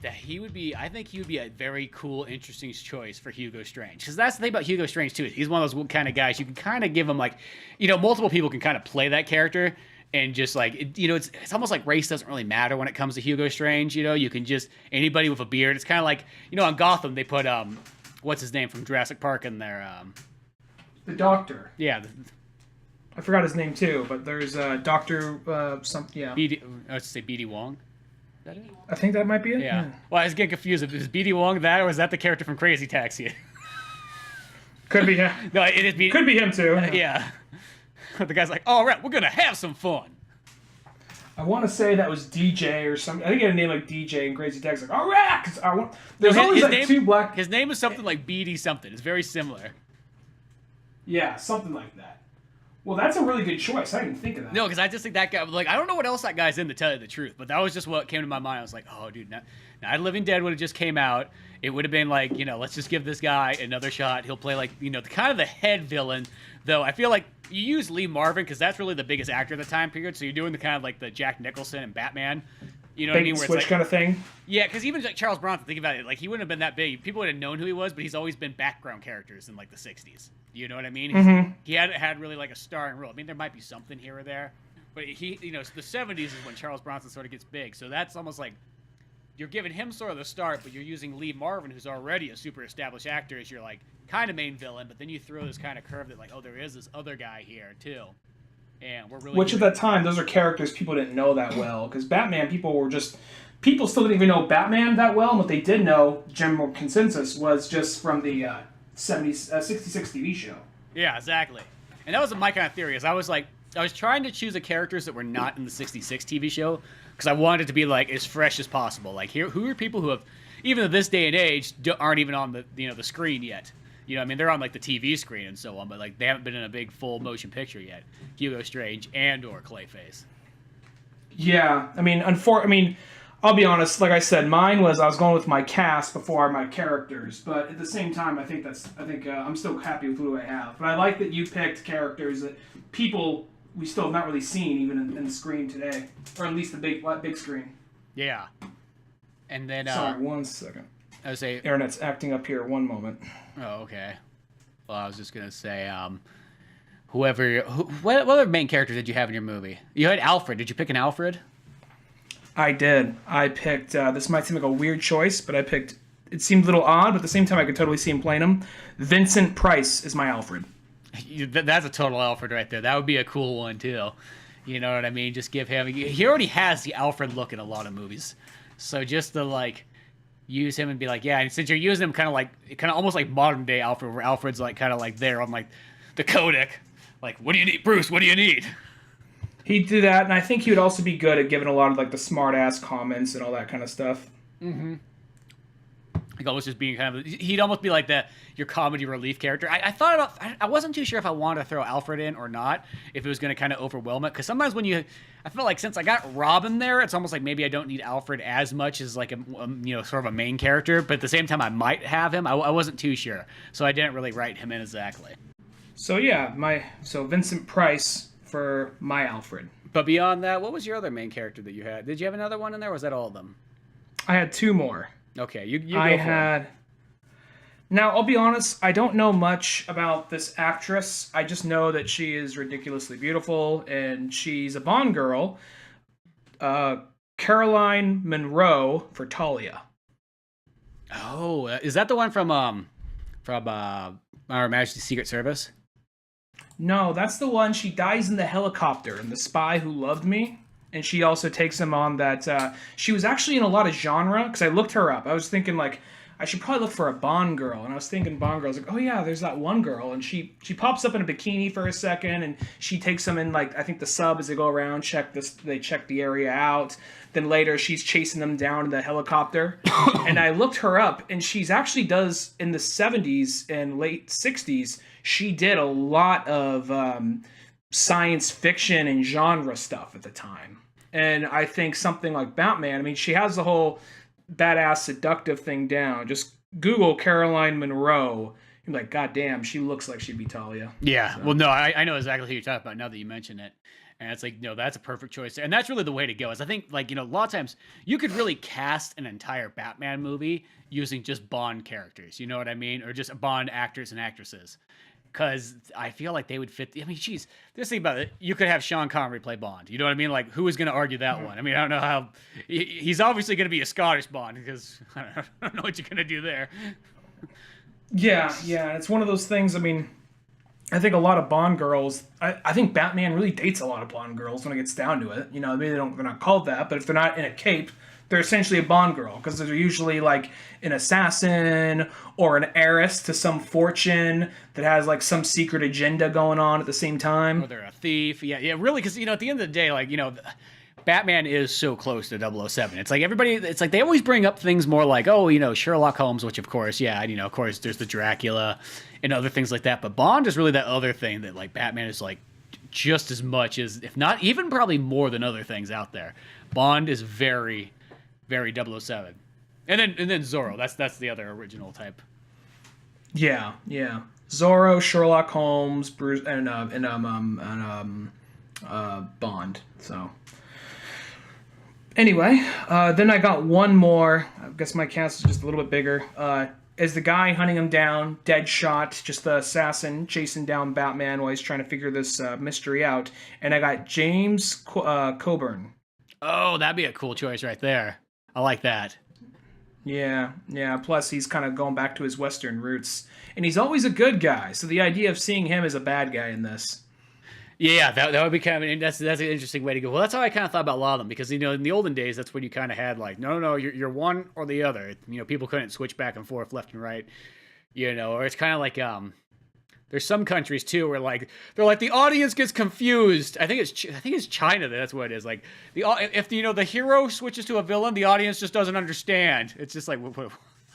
That I think he would be a very cool, interesting choice for Hugo Strange. Because that's the thing about Hugo Strange, too. He's one of those kind of guys you can kind of give him, like, multiple people can kind of play that character. And just, like, it's almost like race doesn't really matter when it comes to Hugo Strange, You can just, anybody with a beard. It's kind of like, on Gotham, they put, what's his name from Jurassic Park in there? The Doctor. Yeah. I forgot his name, too, but there's Dr. something, yeah. Let's say B.D. Wong. That it? I think that might be it. Yeah. Well, I was getting confused. Is B.D. Wong that, or is that the character from Crazy Taxi? Could be him. No, it is B.D. Could be him too. Yeah. The guy's like, all right, we're gonna have some fun. I want to say that was DJ or something. I think he had a name like DJ and Crazy Taxi. Like, all right, there's always like name, two black. His name is something like B.D. something. It's very similar. Yeah, something like that. Well, that's a really good choice. I didn't think of that. No, because I just think that guy, like, I don't know what else that guy's in to tell you the truth, but that was just what came to my mind. I was like, oh, dude, Night of the Living Dead would have just came out. It would have been like, let's just give this guy another shot. He'll play like, kind of the head villain, though. I feel like you use Lee Marvin because that's really the biggest actor of the time period. So you're doing the kind of like the Jack Nicholson and Batman. You know what I mean? Where switch it's like, kind of thing. Yeah, because even like Charles Bronson, think about it, like he wouldn't have been that big. People would have known who he was, but he's always been background characters in like the '60s. You know what I mean? Mm-hmm. He hadn't had really like a starring role. I mean, there might be something here or there, but the '70s is when Charles Bronson sort of gets big. So that's almost like you're giving him sort of the start, but you're using Lee Marvin, who's already a super established actor, as your like kind of main villain. But then you throw this kind of curve that like, oh, there is this other guy here too. And we're really at that time, those are characters people didn't know that well. Because Batman, people still didn't even know Batman that well. And what they did know, general consensus, was just from the 66 TV show. Yeah, exactly. And that was my kind of theory. Is I was trying to choose the characters that were not in the 66 TV show because I wanted it to be like as fresh as possible. Like who are people who have, even at this day and age, aren't even on the the screen yet. I mean, they're on like the TV screen and so on, but like they haven't been in a big full motion picture yet. Hugo Strange and/or Clayface. Yeah, I mean, I'll be honest. Like I said, mine was I was going with my cast before my characters, but at the same time, I think I'm still happy with who I have. But I like that you picked characters that people we still have not really seen even in the screen today, or at least the big screen. Yeah. And then sorry, 1 second. I was say internet's acting up here. 1 moment. Oh, okay. Well, I was just gonna say, what other main characters did you have in your movie? You had Alfred. Did you pick an Alfred? I did. I picked, this might seem like a weird choice, but it seemed a little odd, but at the same time I could totally see him playing him. Vincent Price is my Alfred. That's a total Alfred right there. That would be a cool one, too. You know what I mean? Just give him... He already has the Alfred look in a lot of movies. So just to, like, use him and be like, yeah, and since you're using him kind of almost like modern-day Alfred, where Alfred's, like, kind of like there on, like, the codec. Like, what do you need, Bruce? What do you need? He'd do that, and I think he would also be good at giving a lot of like the smart-ass comments and all that kind of stuff. Mm-hmm. Like almost just being kind of, he'd almost be like your comedy relief character. I thought about, I wasn't too sure if I wanted to throw Alfred in or not, if it was going to kind of overwhelm it. Because sometimes I feel like since I got Robin there, it's almost like maybe I don't need Alfred as much as like sort of a main character. But at the same time, I might have him. I wasn't too sure, so I didn't really write him in exactly. So yeah, Vincent Price for my Alfred. But beyond that, what was your other main character that you had? Did you have another one in there, or was that all of them? I had two more. Okay, you go for it. Now, I'll be honest, I don't know much about this actress. I just know that she is ridiculously beautiful, and she's a Bond girl. Caroline Munro for Talia. Oh, is that the one from Our Majesty's Secret Service? No, that's the one. She dies in the helicopter in The Spy Who Loved Me. And she also takes him on that. She was actually in a lot of genre, because I looked her up. I was thinking, like, I should probably look for a Bond girl. And I was thinking Bond girl. I was like, oh yeah, there's that one girl. And she pops up in a bikini for a second, and she takes them in, like, I think the sub as they go around, they check the area out. Then later she's chasing them down in the helicopter. And I looked her up, and she's actually does, in the 70s and late 60s, she did a lot of science fiction and genre stuff at the time. And I think something like Batman, I mean, she has the whole badass seductive thing down. Just Google Caroline Munro. You're like, God damn, she looks like she'd be Talia. Yeah. So. Well, no, I know exactly who you're talking about now that you mention it. And it's like, no, that's a perfect choice. And that's really the way to go. Is I think, like, a lot of times you could really cast an entire Batman movie using just Bond characters. You know what I mean? Or just Bond actors and actresses. Because I feel like they would fit. I mean, geez, just think about it. You could have Sean Connery play Bond. You know what I mean? Like, who is going to argue that one? I mean, I don't know how. He's obviously going to be a Scottish Bond because I don't know what you're going to do there. Yeah. It's one of those things. I mean, I think a lot of Bond girls. I think Batman really dates a lot of Bond girls when it gets down to it. Maybe they're not called that, but if they're not in a cape, they're essentially a Bond girl, because they're usually like an assassin or an heiress to some fortune that has like some secret agenda going on at the same time. Or they're a thief. Yeah, really, because at the end of the day, like, Batman is so close to 007. It's like it's like they always bring up things more like, oh, Sherlock Holmes, which of course, yeah, and of course there's the Dracula and other things like that. But Bond is really that other thing that like Batman is like just as much as, if not even probably more than other things out there. Bond is very, very 007. And then Zorro. That's the other original type. Yeah. Zorro, Sherlock Holmes, Bruce, and Bond. So anyway, then I got one more. I guess my cast is just a little bit bigger. As the guy hunting him down, Deadshot, just the assassin chasing down Batman while he's trying to figure this mystery out. And I got James Coburn. Oh, that'd be a cool choice right there. I like that. Yeah. Plus, he's kind of going back to his Western roots. And he's always a good guy. So the idea of seeing him as a bad guy in this. Yeah, that would be kind of, that's an interesting way to go. Well, that's how I kind of thought about a lot of them, because, in the olden days, that's when you kind of had like, no, you're one or the other. People couldn't switch back and forth, left and right, or it's kind of like, there's some countries too where like they're like the audience gets confused. I think it's China that's what it is. Like if the hero switches to a villain, the audience just doesn't understand. It's just like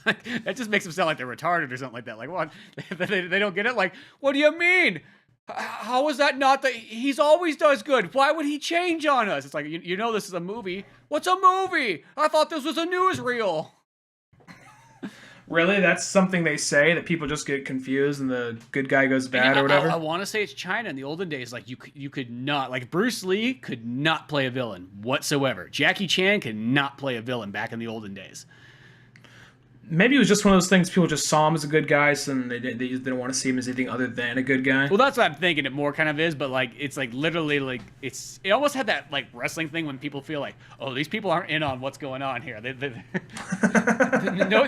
that just makes them sound like they're retarded or something like that. Like what? They don't get it. Like what do you mean? How is that not that he's always does good? Why would he change on us? It's like this is a movie. What's a movie? I thought this was a newsreel. Really? That's something they say, that people just get confused and the good guy goes bad or whatever? I want to say it's China. In the olden days, like you could not, like Bruce Lee could not play a villain whatsoever. Jackie Chan could not play a villain back in the olden days. Maybe it was just one of those things, people just saw him as a good guy, so they didn't want to see him as anything other than a good guy. Well, that's what I'm thinking it more kind of is, but like it's like literally like it almost had that like wrestling thing when people feel like, oh, these people aren't in on what's going on here.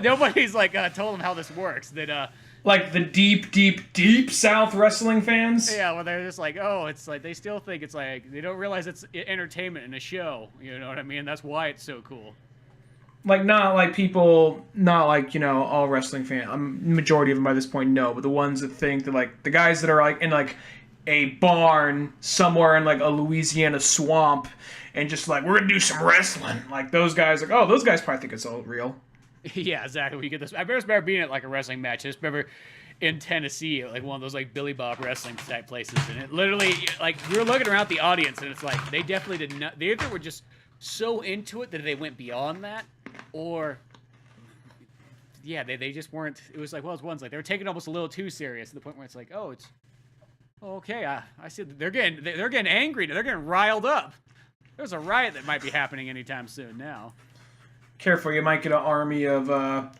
Nobody's like told them how this works. That like the deep South wrestling fans. Yeah, well, they're just like, oh, it's like they still think it's like they don't realize it's entertainment and a show. You know what I mean? That's why it's so cool. Like, not like people, not like, all wrestling fans. Majority of them by this point know, but the ones that think that, like, the guys that are, like, in, like, a barn somewhere in, like, a Louisiana swamp and just, like, we're gonna do some wrestling. Like, those guys, like, oh, those guys probably think it's all real. Yeah, exactly. You get this. I remember being at like a wrestling match. I just remember in Tennessee, like one of those like Billy Bob wrestling type places, and it literally like we were looking around the audience, and it's like they definitely did not. They either were just so into it that they went beyond that, or yeah, they just weren't. It was like well, it's one's like they were taking it almost a little too serious to the point where it's like, oh, it's okay. I see they're getting angry. They're getting riled up. There's a riot that might be happening anytime soon now. Careful, you might get an army of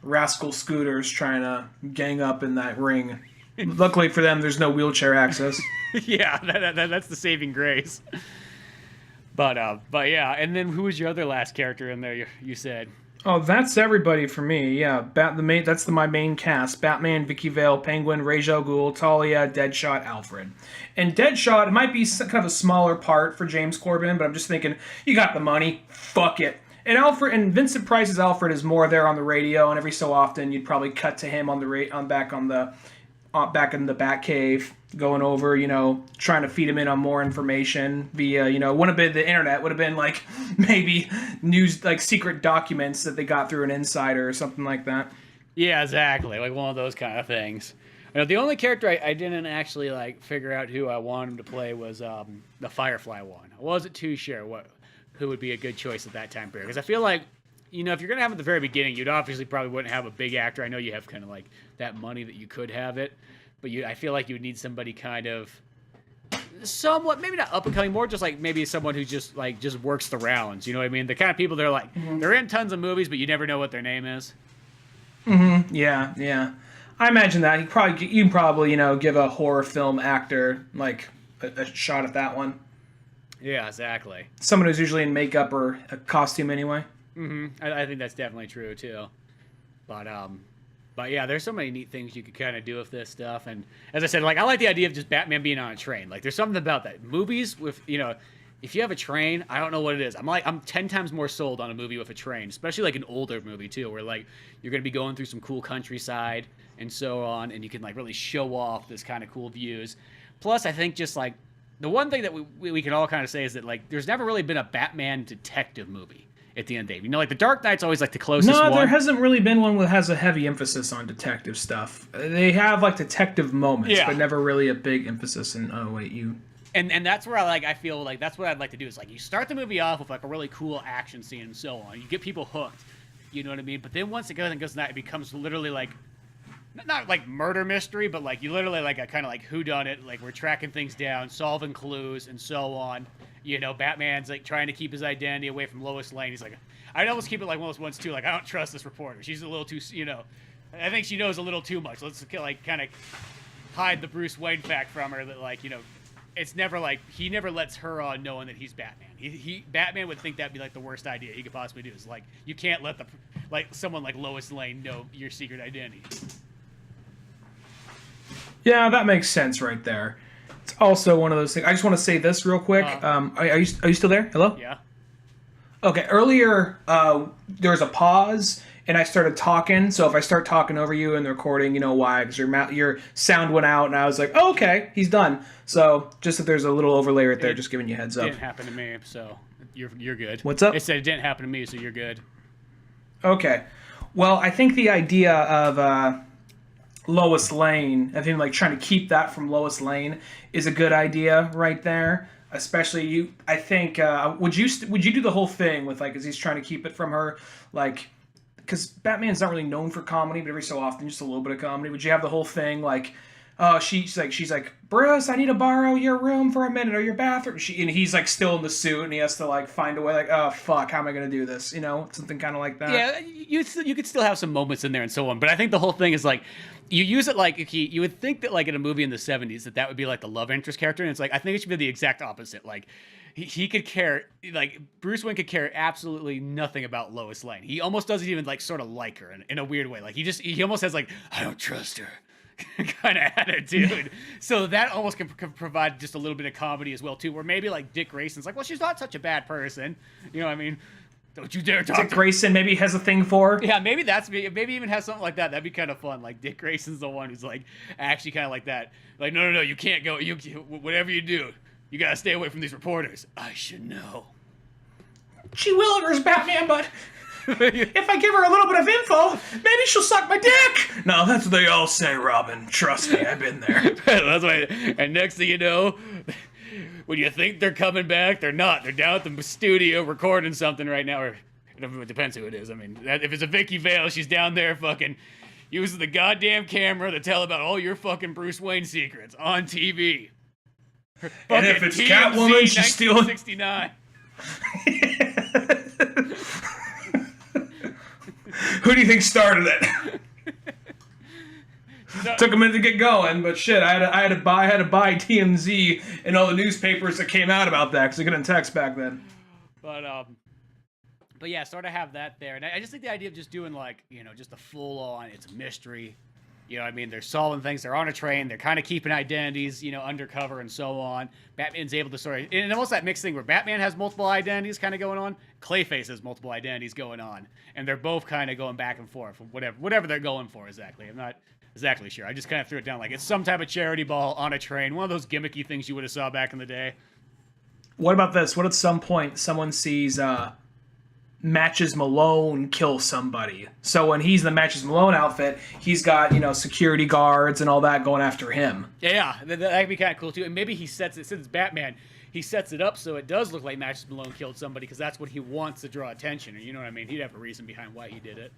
rascal scooters trying to gang up in that ring. Luckily for them, there's no wheelchair access. Yeah, that's the saving grace. But yeah, and then who was your other last character in there? You said. Oh, that's everybody for me. Yeah, that's my main cast: Batman, Vicky Vale, Penguin, Ra's al Ghul, Talia, Deadshot, Alfred. And Deadshot, it might be kind of a smaller part for James Corbin, but I'm just thinking, you got the money, fuck it. And Alfred and Vincent Price's Alfred is more there on the radio, and every so often you'd probably cut to him back in the Batcave, going over, trying to feed him in on more information via, wouldn't have been the internet, would have been like maybe news, like secret documents that they got through an insider or something like that. Yeah, exactly, like one of those kind of things. The only character I didn't actually like figure out who I wanted him to play was the Firefly one. I wasn't too sure who would be a good choice at that time period. Because I feel like, if you're going to have it at the very beginning, you'd obviously probably wouldn't have a big actor. I know you have kind of like that money that you could have it. But I feel like you would need somebody kind of somewhat, maybe not up and coming, more just like maybe someone who just works the rounds. You know what I mean? The kind of people that are like, they're in tons of movies, but you never know what their name is. Mm-hmm. Yeah. I imagine that. You can probably, give a horror film actor like a shot at that one. Yeah, exactly. Someone who's usually in makeup or a costume anyway. Mm-hmm. I think that's definitely true too. But yeah, there's so many neat things you could kind of do with this stuff. And as I said, like I like the idea of just Batman being on a train. Like there's something about that. Movies with if you have a train, I don't know what it is. I'm 10 times more sold on a movie with a train, especially like an older movie too, where like you're gonna be going through some cool countryside and so on, and you can like really show off this kind of cool views. Plus, I think just like the one thing that we can all kind of say is that like there's never really been a Batman detective movie at the end of the day. Like the Dark Knight's always like the closest one. No, there hasn't really been one that has a heavy emphasis on detective stuff. They have like detective moments, but never really a big emphasis in And that's where I feel like that's what I'd like to do is like you start the movie off with like a really cool action scene and so on. You get people hooked. You know what I mean? But then once it goes to that, it becomes literally like not like murder mystery, but like you literally like a kind of like whodunit, like we're tracking things down, solving clues and so on. Batman's like trying to keep his identity away from Lois Lane. He's like, I'd almost keep it like one of those ones too. Like I don't trust this reporter. She's a little too, I think she knows a little too much. Let's like kind of hide the Bruce Wayne fact from her that like it's never like he never lets her on knowing that he's Batman. Batman would think that'd be like the worst idea he could possibly do. Is like you can't let someone like Lois Lane know your secret identity. Yeah, that makes sense right there. It's also one of those things. I just want to say this real quick. Are you still there? Hello? Yeah. Okay. Earlier, there was a pause, and I started talking. So if I start talking over you in the recording, you know why? Because your sound went out, and I was like, oh, okay, he's done. So just if there's a little overlay right there, just giving you a heads up. It didn't happen to me, so you're good. What's up? It said it didn't happen to me, so you're good. Okay. Well, I think the idea of Lois Lane, of him like trying to keep that from Lois Lane, is a good idea right there. Especially I think would you do the whole thing with like as he's trying to keep it from her, like because Batman's not really known for comedy, but every so often just a little bit of comedy. Would you have the whole thing like, she's like Bruce, I need to borrow your room for a minute or your bathroom. And he's like still in the suit and he has to like find a way like, oh fuck, how am I gonna do this? Something kind of like that. Yeah, you could still have some moments in there and so on, but I think the whole thing is like. You use it like you would think that like in a movie in the 70s that would be like the love interest character, and it's like I think it should be the exact opposite. Like he could care, like Bruce Wayne could care absolutely nothing about Lois Lane. He almost doesn't even like sort of like her in a weird way. Like he almost has like I don't trust her kind of attitude. So that almost can provide just a little bit of comedy as well too, where maybe like Dick Grayson's like, well, she's not such a bad person. You know what I mean? Don't you dare talk. Dick Grayson maybe has a thing for her. Yeah, maybe even has something like that. That'd be kind of fun. Like Dick Grayson's the one who's like actually kind of like that. Like no, you can't go. You whatever you do, you gotta stay away from these reporters. I should know. Gee Willikers, Batman, but If I give her a little bit of info, maybe she'll suck my dick. No, that's what they all say, Robin. Trust me, I've been there. That's why. And next thing you know, when you think they're coming back, they're not. They're down at the studio recording something right now, or it depends who it is. I mean, if it's a Vicky Vale, she's down there fucking using the goddamn camera to tell about all your fucking Bruce Wayne secrets on TV. And if it's Catwoman, she's stealing. 1969. Who do you think started it? Took a minute to get going, but shit, I had to buy TMZ and all the newspapers that came out about that because I couldn't text back then. But yeah, sort of have that there, and I just think the idea of just doing like, you know, just a full on, it's a mystery. You know what I mean? They're solving things. They're on a train. They're kind of keeping identities, you know, undercover and so on. Batman's able to sort of... And almost that mixed thing where Batman has multiple identities kind of going on. Clayface has multiple identities going on. And they're both kind of going back and forth. Whatever they're going for exactly. I'm not exactly sure. I just kind of threw it down like it's some type of charity ball on a train. One of those gimmicky things you would have saw back in the day. What about this? What at some point someone sees... Matches Malone kill somebody. So when he's in the Matches Malone outfit, he's got, you know, security guards and all that going after him. Yeah, that'd be kind of cool too. And maybe he sets it, since it's Batman, he sets it up so it does look like Matches Malone killed somebody because that's what he wants to draw attention. Or you know what I mean? He'd have a reason behind why he did it.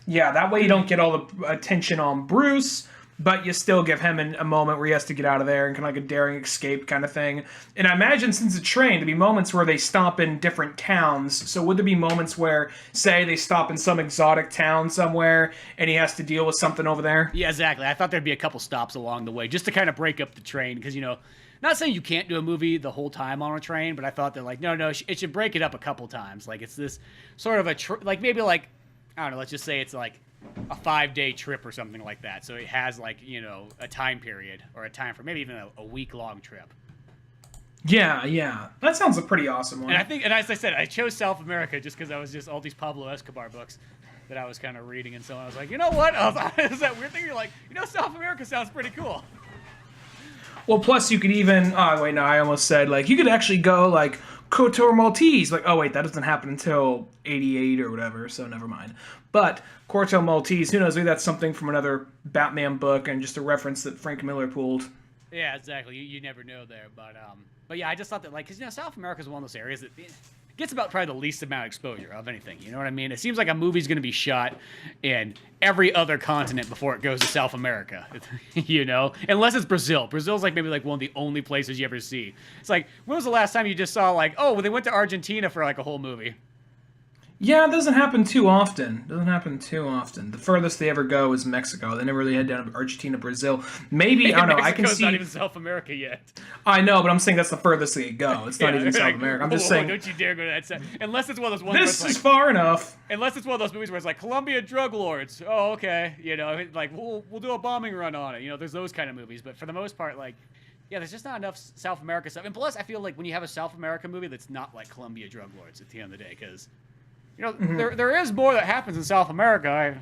Yeah, that way you don't get all the attention on Bruce, but you still give him a moment where he has to get out of there and kind of like a daring escape kind of thing. And I imagine since it's a train, there'd be moments where they stop in different towns. So would there be moments where, say, they stop in some exotic town somewhere and he has to deal with something over there? Yeah, exactly. I thought there'd be a couple stops along the way just to kind of break up the train because, you know, not saying you can't do a movie the whole time on a train, but I thought that, like, no, it should break it up a couple times. Like, it's this sort of like, maybe like, I don't know, let's just say it's like a 5-day trip or something like that. So it has like, you know, a time period or a time for maybe even a week-long trip. Yeah. That sounds a pretty awesome one. And I think, and as I said, I chose South America just because I was just all these Pablo Escobar books that I was kind of reading, and so I was like, you know what? Is that weird thing? You're like, you know, South America sounds pretty cool. Well, plus you could even, oh wait, no, I almost said, like, you could actually go, like, Kotor Maltese. Like, oh wait, that doesn't happen until 88 or whatever, so never mind. But Kotor Maltese, who knows, maybe that's something from another Batman book and just a reference that Frank Miller pulled. Yeah, exactly. You never know there, but yeah, I just thought that, like, because, you know, South America is one of those areas that gets about probably the least amount of exposure of anything. You know what I mean? It seems like a movie's going to be shot in every other continent before it goes to South America. You know, unless it's Brazil. Brazil's like maybe like one of the only places you ever see. It's like, when was the last time you just saw like, oh, well, they went to Argentina for like a whole movie? Yeah, it doesn't happen too often. The furthest they ever go is Mexico. They never really head down to Argentina, Brazil. Maybe, I don't know, I can see... not even South America yet. I know, but I'm saying that's the furthest they go. It's not even South America. I'm just saying... Don't you dare go to that side. Unless it's one of those ones This where is like, far enough. Unless it's one of those movies where it's like, Colombia drug lords. Oh, okay. You know, like, we'll do a bombing run on it. You know, there's those kind of movies. But for the most part, like... Yeah, there's just not enough South America stuff. And plus, I feel like when you have a South America movie that's not like Colombia drug lords at the end of the day, because... You know, there is more that happens in South America.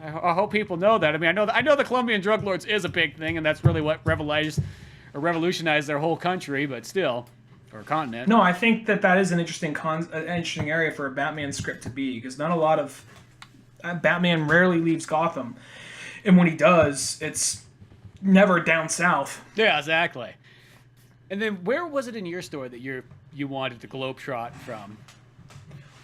I hope people know that. I mean, I know the Colombian drug lords is a big thing, and that's really what revolutionized their whole country. But still, or continent. No, I think that is an interesting area for a Batman script to be, because not a lot of Batman rarely leaves Gotham, and when he does, it's never down south. Yeah, exactly. And then where was it in your story that you wanted to globetrot from?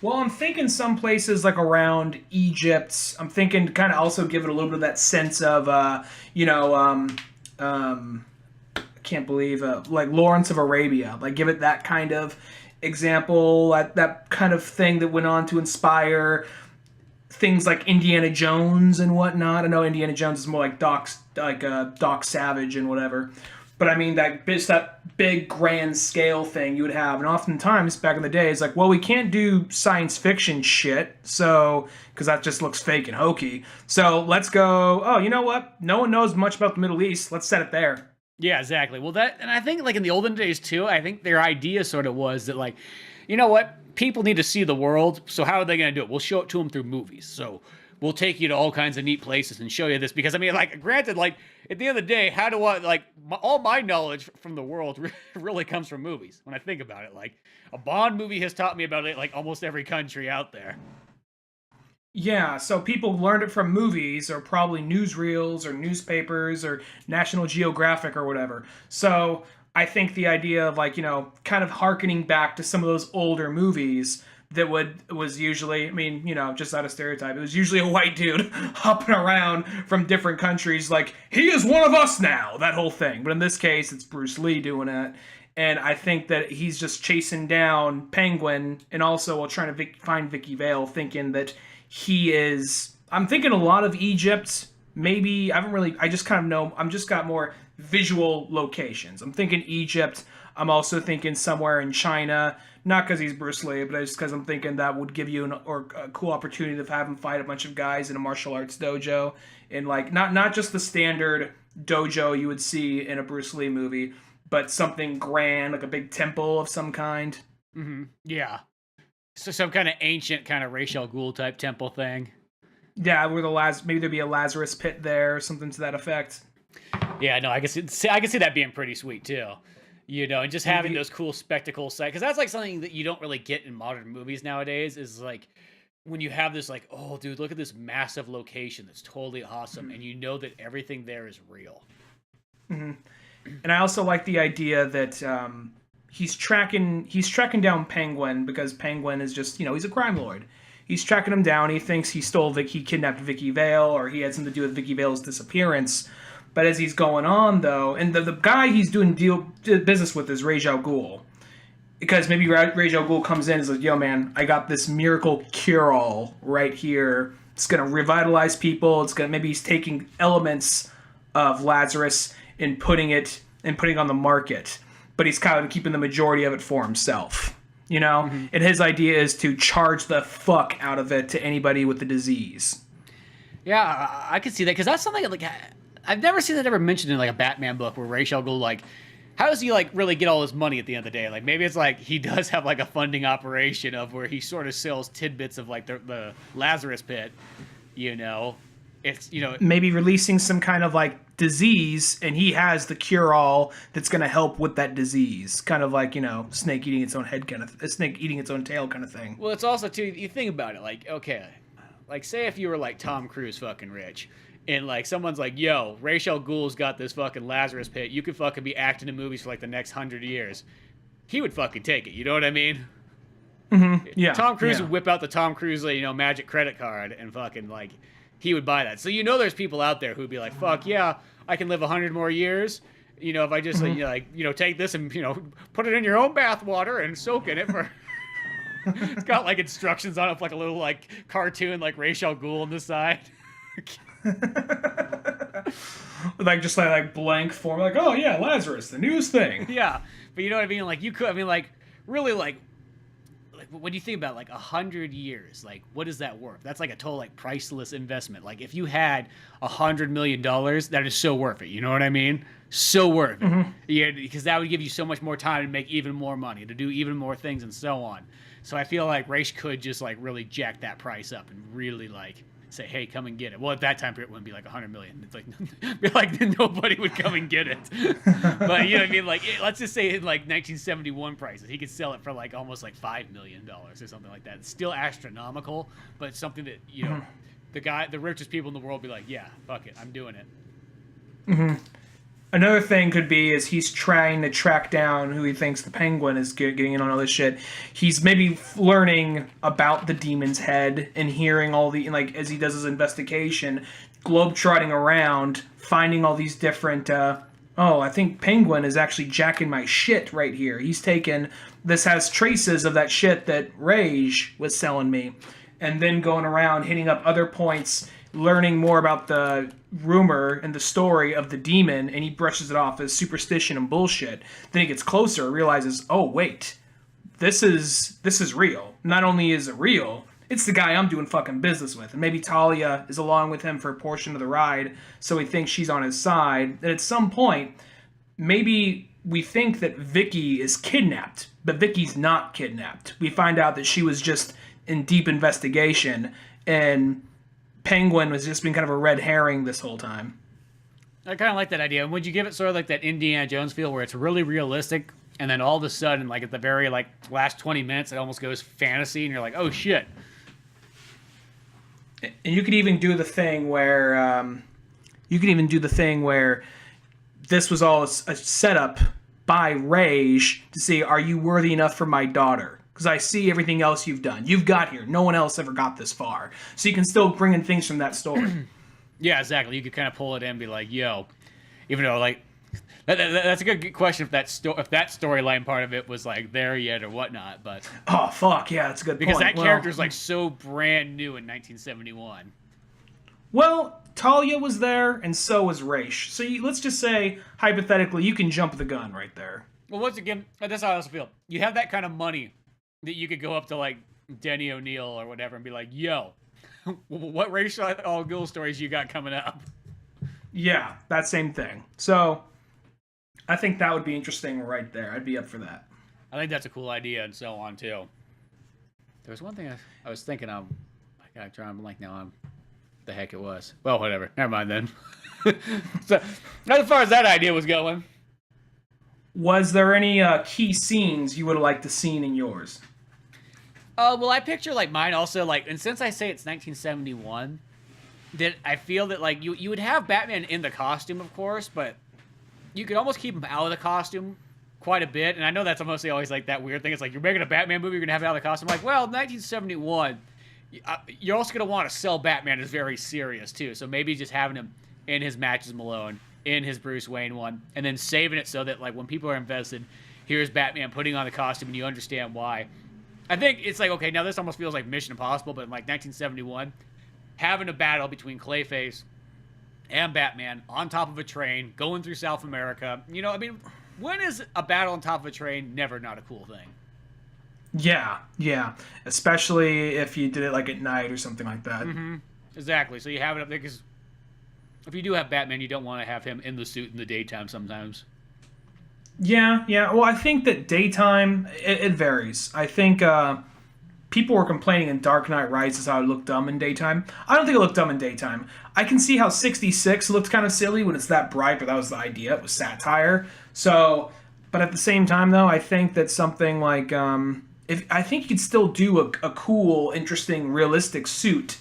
Well, I'm thinking some places like around Egypt. I'm thinking to kind of also give it a little bit of that sense of, I can't believe, like Lawrence of Arabia. Like give it that kind of example, that kind of thing that went on to inspire things like Indiana Jones and whatnot. I know Indiana Jones is more like Doc Savage and whatever. But I mean, that big grand scale thing you would have. And oftentimes, back in the day, it's like, well, we can't do science fiction shit, so, because that just looks fake and hokey. So let's go, oh, you know what? No one knows much about the Middle East. Let's set it there. Yeah, exactly. Well, and I think, like, in the olden days, too, I think their idea sort of was that, like, you know what? People need to see the world, so how are they going to do it? We'll show it to them through movies. So we'll take you to all kinds of neat places and show you this. Because, I mean, like, granted, like, at the end of the day, how do I, like, all my knowledge from the world really comes from movies. When I think about it, like, a Bond movie has taught me about it, like, almost every country out there. Yeah, so people learned it from movies or probably newsreels or newspapers or National Geographic or whatever. So I think the idea of like, kind of harkening back to some of those older movies that was usually, I mean, just out of stereotype, it was usually a white dude hopping around from different countries like, he is one of us now, that whole thing. But in this case, it's Bruce Lee doing it. And I think that he's just chasing down Penguin and also while trying to find Vicky Vale, thinking that he is. I'm thinking a lot of Egypt. Maybe I haven't really. I just kind of know. I'm just got more visual locations. I'm thinking Egypt. I'm also thinking somewhere in China. Not because he's Bruce Lee, but just because I'm thinking that would give you a cool opportunity to have him fight a bunch of guys in a martial arts dojo, and like not just the standard dojo you would see in a Bruce Lee movie, but something grand, like a big temple of some kind. Mm-hmm. Yeah. So some kind of ancient kind of Ra's al Ghul type temple thing. Yeah, where maybe there'd be a Lazarus pit there or something to that effect. Yeah, no, I can see that being pretty sweet too. And just having those cool spectacle sites, because that's like something that you don't really get in modern movies nowadays. Is like when you have this like, oh, dude, look at this massive location that's totally awesome, and you know that everything there is real. Mm-hmm. And I also like the idea that he's tracking down Penguin because Penguin is just, he's a crime lord. He's tracking him down. He thinks he kidnapped Vicky Vale, or he had something to do with Vicky Vale's disappearance. But as he's going on, though, and the guy he's doing business with is Ra's al Ghul. Because maybe Ra's al Ghul comes in and is like, yo, man, I got this miracle cure-all right here. It's going to revitalize people. Maybe he's taking elements of Lazarus and putting on the market. But he's kind of keeping the majority of it for himself. Mm-hmm. And his idea is to charge the fuck out of it to anybody with the disease. Yeah, I could see that, because that's something like I've never seen that ever mentioned in like a Batman book where Ra's al Ghul, like, how does he like really get all his money at the end of the day? Like maybe it's like he does have like a funding operation of where he sort of sells tidbits of like the Lazarus pit, It's maybe releasing some kind of like disease, and he has the cure-all that's going to help with that disease, kind of like snake eating its own head snake eating its own tail kind of thing. Well, it's also too, you think about it, like, okay, like say if you were like Tom Cruise fucking rich, and like someone's like, yo, Ra's al Ghul's got this fucking Lazarus pit, you could fucking be acting in movies for like the next 100 years, he would fucking take it, you know what I mean? Mm-hmm. Yeah. Tom Cruise would whip out the Tom Cruise magic credit card and fucking like, he would buy that. So there's people out there who'd be like, fuck yeah, I can live 100 more years. If I just take this and put it in your own bath water and soak in it for. It's got like instructions on it, like a little like cartoon, like Ra's al Ghul on the side. Like just like blank form, like, oh yeah, Lazarus, the newest thing. Yeah, but you know what I mean? Like you could, I mean, like really, like when you think about like 100 years, like what is that worth? That's like a total like priceless investment. Like if you had $100 million, that is so worth it. You know what I mean? So worth it. Mm-hmm. Yeah, because that would give you so much more time to make even more money, to do even more things, and so on. So I feel like Ra's could just like really jack that price up and really like say, hey, come and get it. Well, at that time period, it wouldn't be like 100 million. It's like nobody would come and get it. But you know what I mean? Like, let's just say in like 1971 prices, he could sell it for like almost like $5 million or something like that. It's still astronomical, but it's something that, mm-hmm. the richest people in the world be like, yeah, fuck it, I'm doing it. Mm-hmm. Another thing could be is he's trying to track down who he thinks the Penguin is getting in on all this shit. He's maybe learning about the demon's head and hearing all the, like, as he does his investigation, globetrotting around, finding all these different, I think Penguin is actually jacking my shit right here. He's this has traces of that shit that Rage was selling me. And then going around, hitting up other points, learning more about the rumor and the story of the demon, and he brushes it off as superstition and bullshit. Then he gets closer and realizes, oh wait, this is real. Not only is it real, it's the guy I'm doing fucking business with. And maybe Talia is along with him for a portion of the ride, so he thinks she's on his side. And at some point, maybe we think that Vicky is kidnapped, but Vicky's not kidnapped. We find out that she was just in deep investigation, and Penguin was just been kind of a red herring this whole time. I kind of like that idea. Would you give it sort of like that Indiana Jones feel where it's really realistic, and then all of a sudden, like at the very like last 20 minutes, it almost goes fantasy, and you're like, oh shit. And you could even do the thing where this was all a setup by Rage to see, are you worthy enough for my daughter? Because I see everything else you've done. You've got here. No one else ever got this far. So you can still bring in things from that story. Yeah, exactly. You could kind of pull it in and be like, yo, even though, like, that's a good question if that storyline part of it was, like, there yet or whatnot, but... Oh, fuck, yeah, that's a good point. Because that character's, like, so brand new in 1971. Well, Talia was there, and so was Raish. So let's just say, hypothetically, you can jump the gun right there. Well, once again, that's how I also feel. You have that kind of money that you could go up to, like, Denny O'Neil or whatever and be like, yo, what racial all ghoul stories you got coming up? Yeah, that same thing. So, I think that would be interesting right there. I'd be up for that. I think that's a cool idea and so on, too. There was one thing I was thinking of. I got drawn blank now on the heck it was. Well, whatever. Never mind then. So, as far as that idea was going. Was there any key scenes you would have liked to seen in yours? Well, I picture, like, mine also, like, and since I say it's 1971, that I feel that, like, you would have Batman in the costume, of course, but you could almost keep him out of the costume quite a bit. And I know that's mostly always, like, that weird thing. It's like, you're making a Batman movie, you're going to have it out of the costume. Like, well, 1971, you're also going to want to sell Batman as very serious, too. So maybe just having him in his Matches Malone, in his Bruce Wayne one, and then saving it so that, like, when people are invested, here's Batman putting on the costume and you understand why. I think it's like, okay, now this almost feels like Mission Impossible, but in, like, 1971, having a battle between Clayface and Batman on top of a train, going through South America. You know, I mean, when is a battle on top of a train never not a cool thing? Yeah. Especially if you did it, like, at night or something like that. Mm-hmm. Exactly. So you have it up there, because if you do have Batman, you don't want to have him in the suit in the daytime sometimes. Yeah. Well, I think that daytime, it varies. I think people were complaining in Dark Knight Rises how it looked dumb in daytime. I don't think it looked dumb in daytime. I can see how 66 looked kind of silly when it's that bright, but that was the idea. It was satire. So, but at the same time, though, I think that something like, I think you could still do a cool, interesting, realistic suit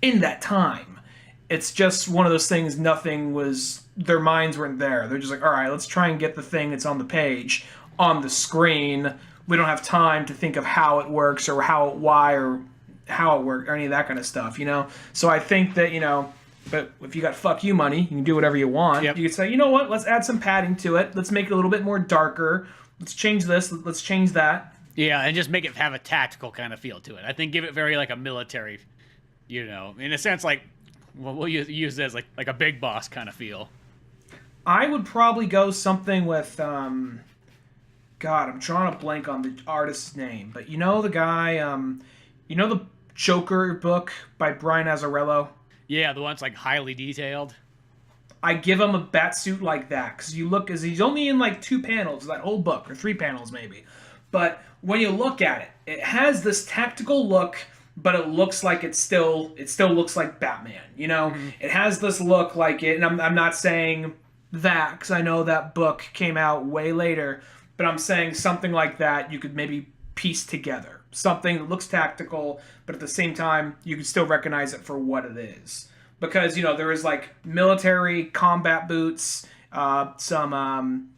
in that time. It's just one of those things, their minds weren't there. They're just like, all right, let's try and get the thing that's on the page on the screen. We don't have time to think of how it works or why or how it works or any of that kind of stuff, you know? So I think that, you know, but if you got fuck you money, you can do whatever you want. Yep. You could say, you know what, let's add some padding to it. Let's make it a little bit more darker. Let's change this. Let's change that. Yeah, and just make it have a tactical kind of feel to it. I think give it very like a military, you know, in a sense, like, well, we'll use it as like a big boss kind of feel. I would probably go something with, God, I'm drawing a blank on the artist's name, but you know the guy, you know the Joker book by Brian Azzarello? Yeah, the one's like highly detailed. I give him a bat suit like that, because he's only in like 2 panels, that whole book, or 3 panels maybe. But when you look at it, it has this tactical look, but it looks like it still looks like Batman, you know? Mm-hmm. It has this look like it, and I'm not saying that, because I know that book came out way later, but I'm saying something like that you could maybe piece together. Something that looks tactical, but at the same time, you can still recognize it for what it is. Because, you know, there is, like, military combat boots, some,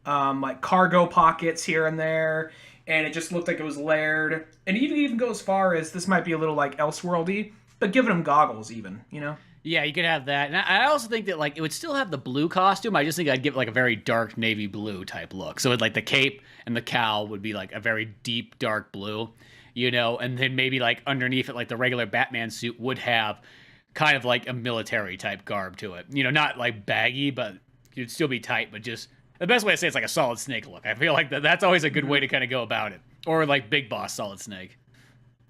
like cargo pockets here and there, and it just looked like it was layered. And it even go as far as, this might be a little, like, Elseworldy, but giving him goggles even, you know? Yeah, you could have that. And I also think that, like, it would still have the blue costume. I just think I'd give it, like, a very dark navy blue type look. So, like, the cape and the cowl would be, like, a very deep, dark blue, you know? And then maybe, like, underneath it, like, the regular Batman suit would have kind of, like, a military type garb to it. You know, not, like, baggy, but you'd still be tight, but just... The best way to say it's like a Solid Snake look. I feel like that's always a good way to kind of go about it. Or, like, Big Boss Solid Snake.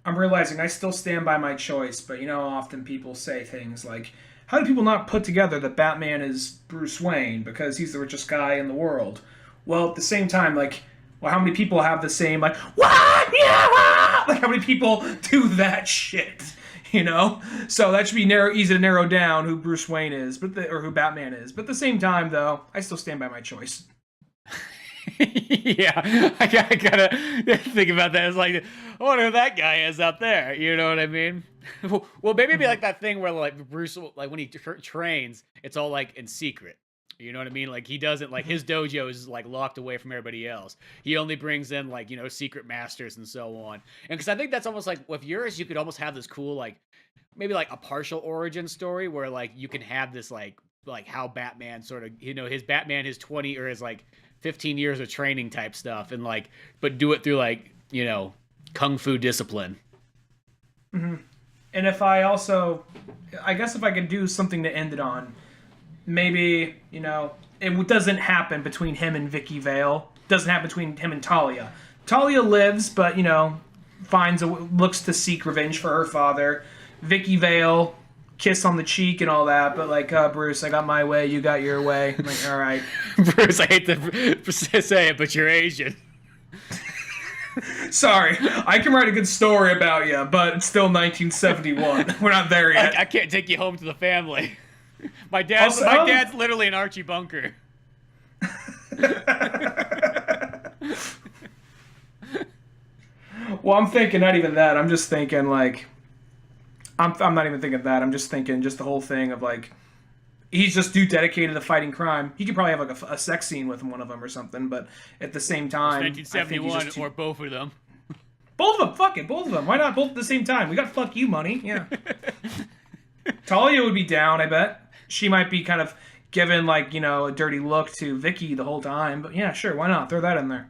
I'm realizing I still stand by my choice, but you know, often people say things like, how do people not put together that Batman is Bruce Wayne because he's the richest guy in the world? Well, at the same time, like, well, how many people have the same, like, what? Yeah! Like, how many people do that shit? You know? So that should be easy to narrow down who Bruce Wayne is, or who Batman is. But at the same time, though, I still stand by my choice. Yeah, I gotta think about that. It's like, I wonder who that guy is out there. You know what I mean? Well, maybe it'd be like that thing where like Bruce, like when he trains, it's all like in secret. You know what I mean? Like he doesn't like his dojo is like locked away from everybody else. He only brings in like secret masters and so on. And because I think that's almost like with yours, you could almost have this cool like maybe like a partial origin story where like you can have this like how Batman sort of his Batman his 20 or his like 15 years of training type stuff and like but do it through like kung fu discipline. Mm-hmm. And I guess if I could do something to end it on, maybe it doesn't happen between him and Vicky Vale. Doesn't happen between him and Talia. Talia lives, but looks to seek revenge for her father. Vicky Vale, kiss on the cheek and all that, but like, Bruce, I got my way, you got your way. I'm like, all right. Bruce, I hate to say it, but you're Asian. Sorry, I can write a good story about you, but it's still 1971. We're not there yet. I can't take you home to the family. My dad's literally an Archie Bunker. Well, I'm thinking not even that. I'm just thinking like, I'm not even thinking that. I'm just thinking just the whole thing of like, he's just too dedicated to fighting crime. He could probably have like a sex scene with one of them or something, but at the same time, 1971 or both of them. Both of them, fuck it, both of them. Why not both at the same time? We got fuck you money, yeah. Talia would be down, I bet. She might be kind of giving like a dirty look to Vicky the whole time, but yeah, sure, why not? Throw that in there.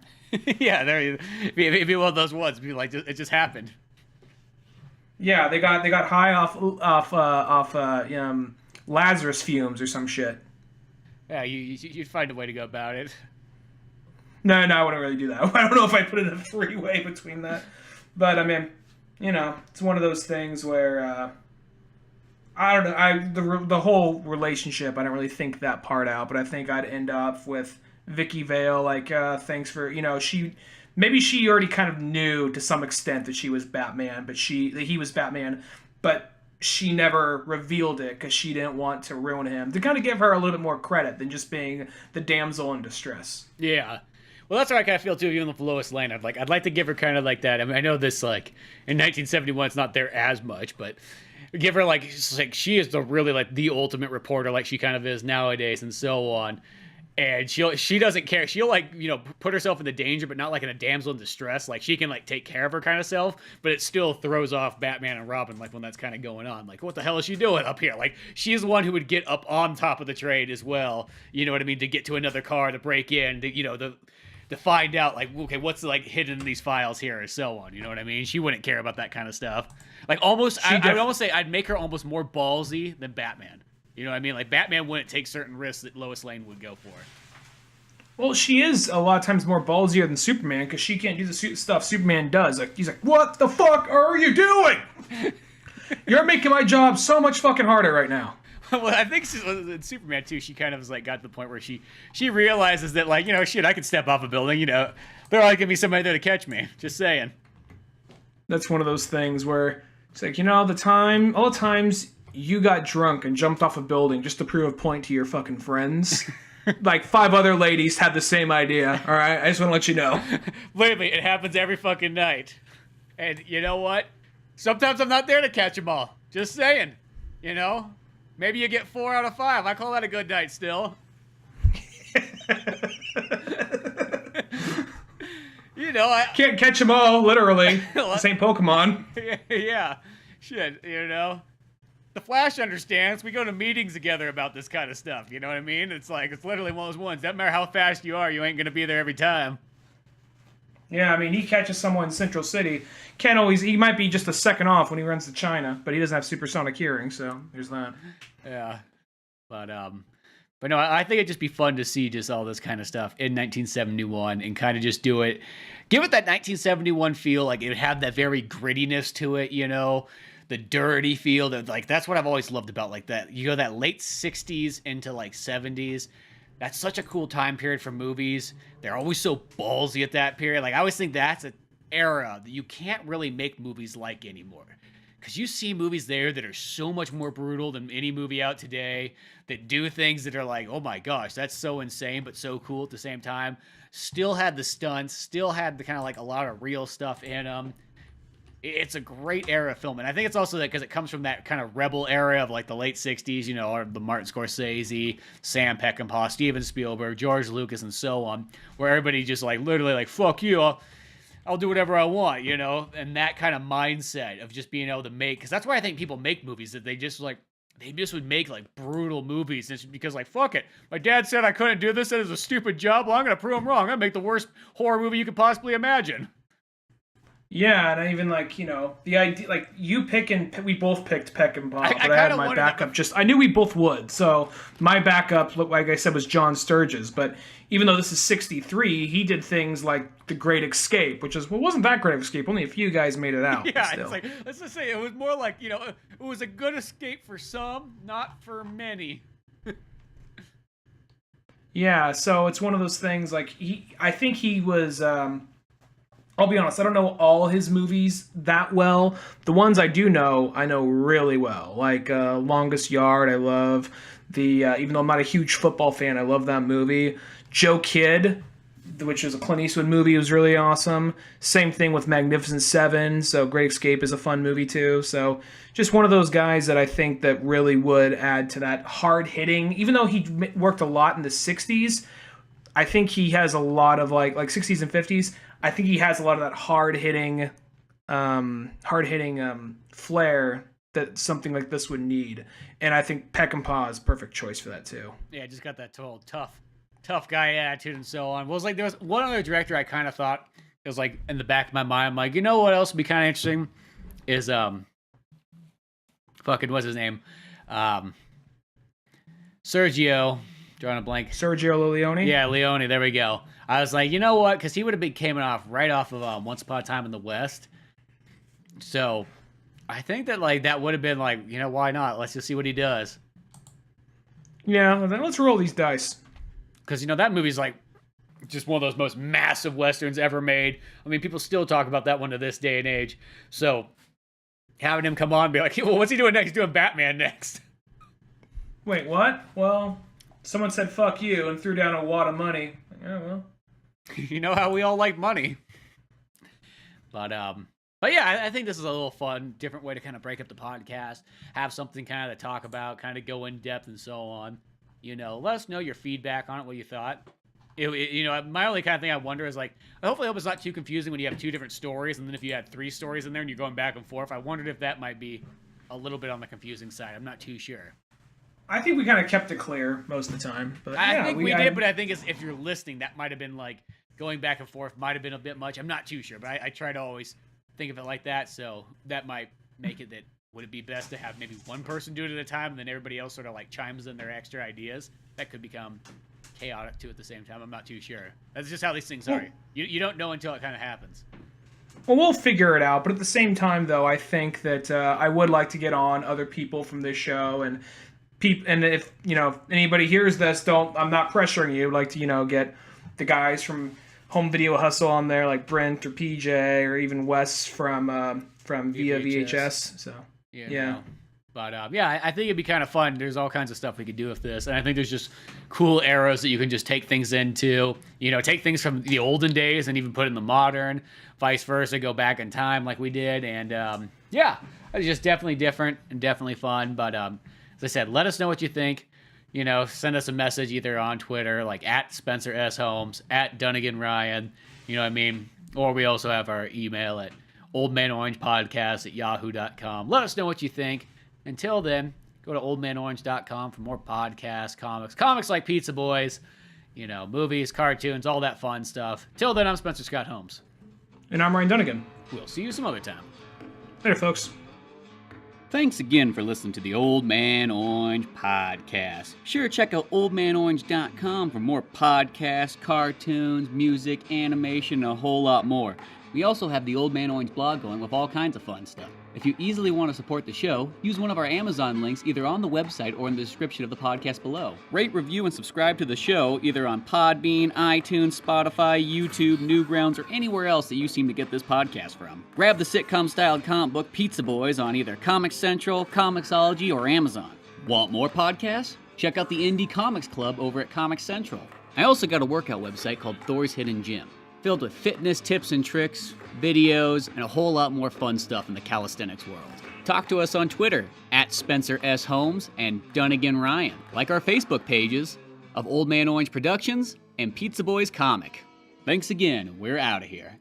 Yeah, there. It'd be one of those ones. Be like, it just happened. Yeah, they got high off Lazarus fumes or some shit. Yeah, you'd find a way to go about it. No, I wouldn't really do that. I don't know if I put it in a three-way between that, but I mean, it's one of those things where I don't know. The whole relationship, I don't really think that part out, but I think I'd end up with Vicky Vale. Like, thanks for maybe she already kind of knew to some extent that she was Batman, that he was Batman, but she never revealed it because she didn't want to ruin him. To kind of give her a little bit more credit than just being the damsel in distress. Yeah. Well, that's how I kind of feel too, even with Lois Lane. I'd like to give her kind of like that. I mean, I know this like in 1971 it's not there as much, but give her like she is the really like the ultimate reporter, like she kind of is nowadays, and so on. And she doesn't care. She'll like put herself into danger, but not like in a damsel in distress. Like she can like take care of her kind of self, but it still throws off Batman and Robin like when that's kind of going on. Like what the hell is she doing up here? Like she's the one who would get up on top of the train as well. You know what I mean? To get to another car to break in. To find out like okay what's like hidden in these files here or so on. You know what I mean? She wouldn't care about that kind of stuff. Like almost I would almost say I'd make her almost more ballsy than Batman. You know what I mean? Like, Batman wouldn't take certain risks that Lois Lane would go for. Well, she is a lot of times more ballsier than Superman because she can't do the stuff Superman does. Like, he's like, what the fuck are you doing? You're making my job so much fucking harder right now. Well, I think in Superman, too, she kind of was like got to the point where she realizes that, like, shit, I could step off a building, there always going to be somebody there to catch me. Just saying. That's one of those things where it's like, all the times you got drunk and jumped off a building just to prove a point to your fucking friends. Like 5 other ladies had the same idea. All right, I just want to let you know. Believe me, it happens every fucking night. And you know what? Sometimes I'm not there to catch them all. Just saying. Maybe you get 4 out of 5. I call that a good night still. I can't catch them all, literally. Same Pokemon. Yeah. Shit, The Flash understands. We go to meetings together about this kind of stuff. You know what I mean? It's like, it's literally one of those ones. Doesn't matter how fast you are, you ain't going to be there every time. Yeah, I mean, he catches someone in Central City. He might be just a second off when he runs to China, but he doesn't have supersonic hearing, so there's that. Yeah. But no, I think it'd just be fun to see just all this kind of stuff in 1971 and kind of just do it. Give it that 1971 feel. Like, it would have that very grittiness to it, the dirty feel. That's what I've always loved about, like, that. That late 60s into, like, 70s. That's such a cool time period for movies. They're always so ballsy at that period. Like, I always think that's an era that you can't really make movies like anymore. because you see movies there that are so much more brutal than any movie out today, that do things that are like, oh my gosh, that's so insane, but so cool at the same time. Still had the stunts, still had the kind of like a lot of real stuff in them. It's a great era of film, and I think it's also that because it comes from that kind of rebel era of like the late 60s, you know, or the Martin Scorsese, Sam Peckinpah, Steven Spielberg, George Lucas, and so on, where everybody just like literally like, fuck you, I'll do whatever I want, you know, and that kind of mindset of just being able to make, because that's why I think people make movies, that they just would make like brutal movies. It's because like, fuck it, my dad said I couldn't do this, that is a stupid job, well, I'm gonna prove him wrong, I'm gonna make the worst horror movie you could possibly imagine. Yeah, and I even like, you know, the idea, like you pick and we both picked Peckinpah, but I had my backup. I knew we both would, so my backup, like I said, was John Sturges. But even though this is '63, he did things like The Great Escape, which is, well, wasn't that Great Escape? Only a few guys made it out. Yeah, it's like, let's just say it was more like, you know, it was a good escape for some, not for many. Yeah, so it's one of those things. Like I think he was. I'll be honest, I don't know all his movies that well. The ones I do know, I know really well. Like Longest Yard, I love. Even though I'm not a huge football fan, I love that movie. Joe Kidd, which is a Clint Eastwood movie, was really awesome. Same thing with Magnificent Seven, so Great Escape is a fun movie too. So just one of those guys that I think that really would add to that hard-hitting. Even though he worked a lot in the 60s, I think he has a lot of like 60s and 50s. I think he has a lot of that hard-hitting flair that something like this would need. And I think Peckinpah is a perfect choice for that too. Yeah, just got that total tough guy attitude and so on. Well, it's like there was one other director I kind of thought, it was like in the back of my mind, I'm like, you know what else would be kind of interesting is what's his name? Sergio, drawing a blank. Sergio Leone? Yeah, Leone, there we go. I was like, you know what? Because he would have been came off right off of Once Upon a Time in the West. So I think that like that would have been like, you know, why not? Let's just see what he does. Yeah, well, then let's roll these dice. Because, you know, that movie's like just one of those most massive Westerns ever made. I mean, people still talk about that one to this day and age. So having him come on and be like, well, what's he doing next? He's doing Batman next. Wait, what? Well, someone said fuck you and threw down a wad of money. Yeah, well. You know how we all like money. But yeah, I think this is a little fun, different way to kind of break up the podcast, have something kind of to talk about, kind of go in depth and so on. You know, let us know your feedback on it, what you thought. You know, my only kind of thing I wonder is like, hopefully it's not too confusing when you have two different stories, and then if you had three stories in there and you're going back and forth, I wondered if that might be a little bit on the confusing side. I'm not too sure. I think we kind of kept it clear most of the time. But I think we did, but I think if you're listening, that might have been like, going back and forth might have been a bit much. I'm not too sure, but I try to always think of it like that, so that might make it that would it be best to have maybe one person do it at a time and then everybody else sort of like chimes in their extra ideas? That could become chaotic too at the same time. I'm not too sure. That's just how these things are. You don't know until it kind of happens. Well, we'll figure it out, but at the same time, though, I think that I would like to get on other people from this show, and if, you know, if anybody hears this, I'm not pressuring you. I'd like to, you know, get the guys from Home Video Hustle on there, like Brent or PJ or even Wes from Via VHS. So yeah. But yeah, I think it'd be kind of fun. There's all kinds of stuff we could do with this, and I think there's just cool eras that you can just take things into. You know, take things from the olden days and even put in the modern, vice versa. Go back in time like we did, and yeah, it's just definitely different and definitely fun. But as I said, let us know what you think. You know, send us a message either on Twitter, like at Spencer S. Holmes, at Dunigan Ryan, you know what I mean? Or we also have our email at oldmanorangepodcast@yahoo.com. Let us know what you think. Until then, go to oldmanorange.com for more podcasts, comics like Pizza Boys, you know, movies, cartoons, all that fun stuff. Till then, I'm Spencer Scott Holmes. And I'm Ryan Dunigan. We'll see you some other time. Later, folks. Thanks again for listening to the Old Man Orange Podcast. Sure, check out oldmanorange.com for more podcasts, cartoons, music, animation, and a whole lot more. We also have the Old Man Orange blog going with all kinds of fun stuff. If you easily want to support the show, use one of our Amazon links either on the website or in the description of the podcast below. Rate, review, and subscribe to the show either on Podbean, iTunes, Spotify, YouTube, Newgrounds, or anywhere else that you seem to get this podcast from. Grab the sitcom-styled comic book Pizza Boys on either Comix Central, Comixology, or Amazon. Want more podcasts? Check out the Indie Comics Club over at Comix Central. I also got a workout website called Thor's Hidden Gym, filled with fitness tips and tricks, videos, and a whole lot more fun stuff in the calisthenics world. Talk to us on Twitter at Spencer S. Holmes and Dunigan Ryan. Like our Facebook pages of Old Man Orange Productions and Pizza Boys Comic. Thanks again. We're out of here.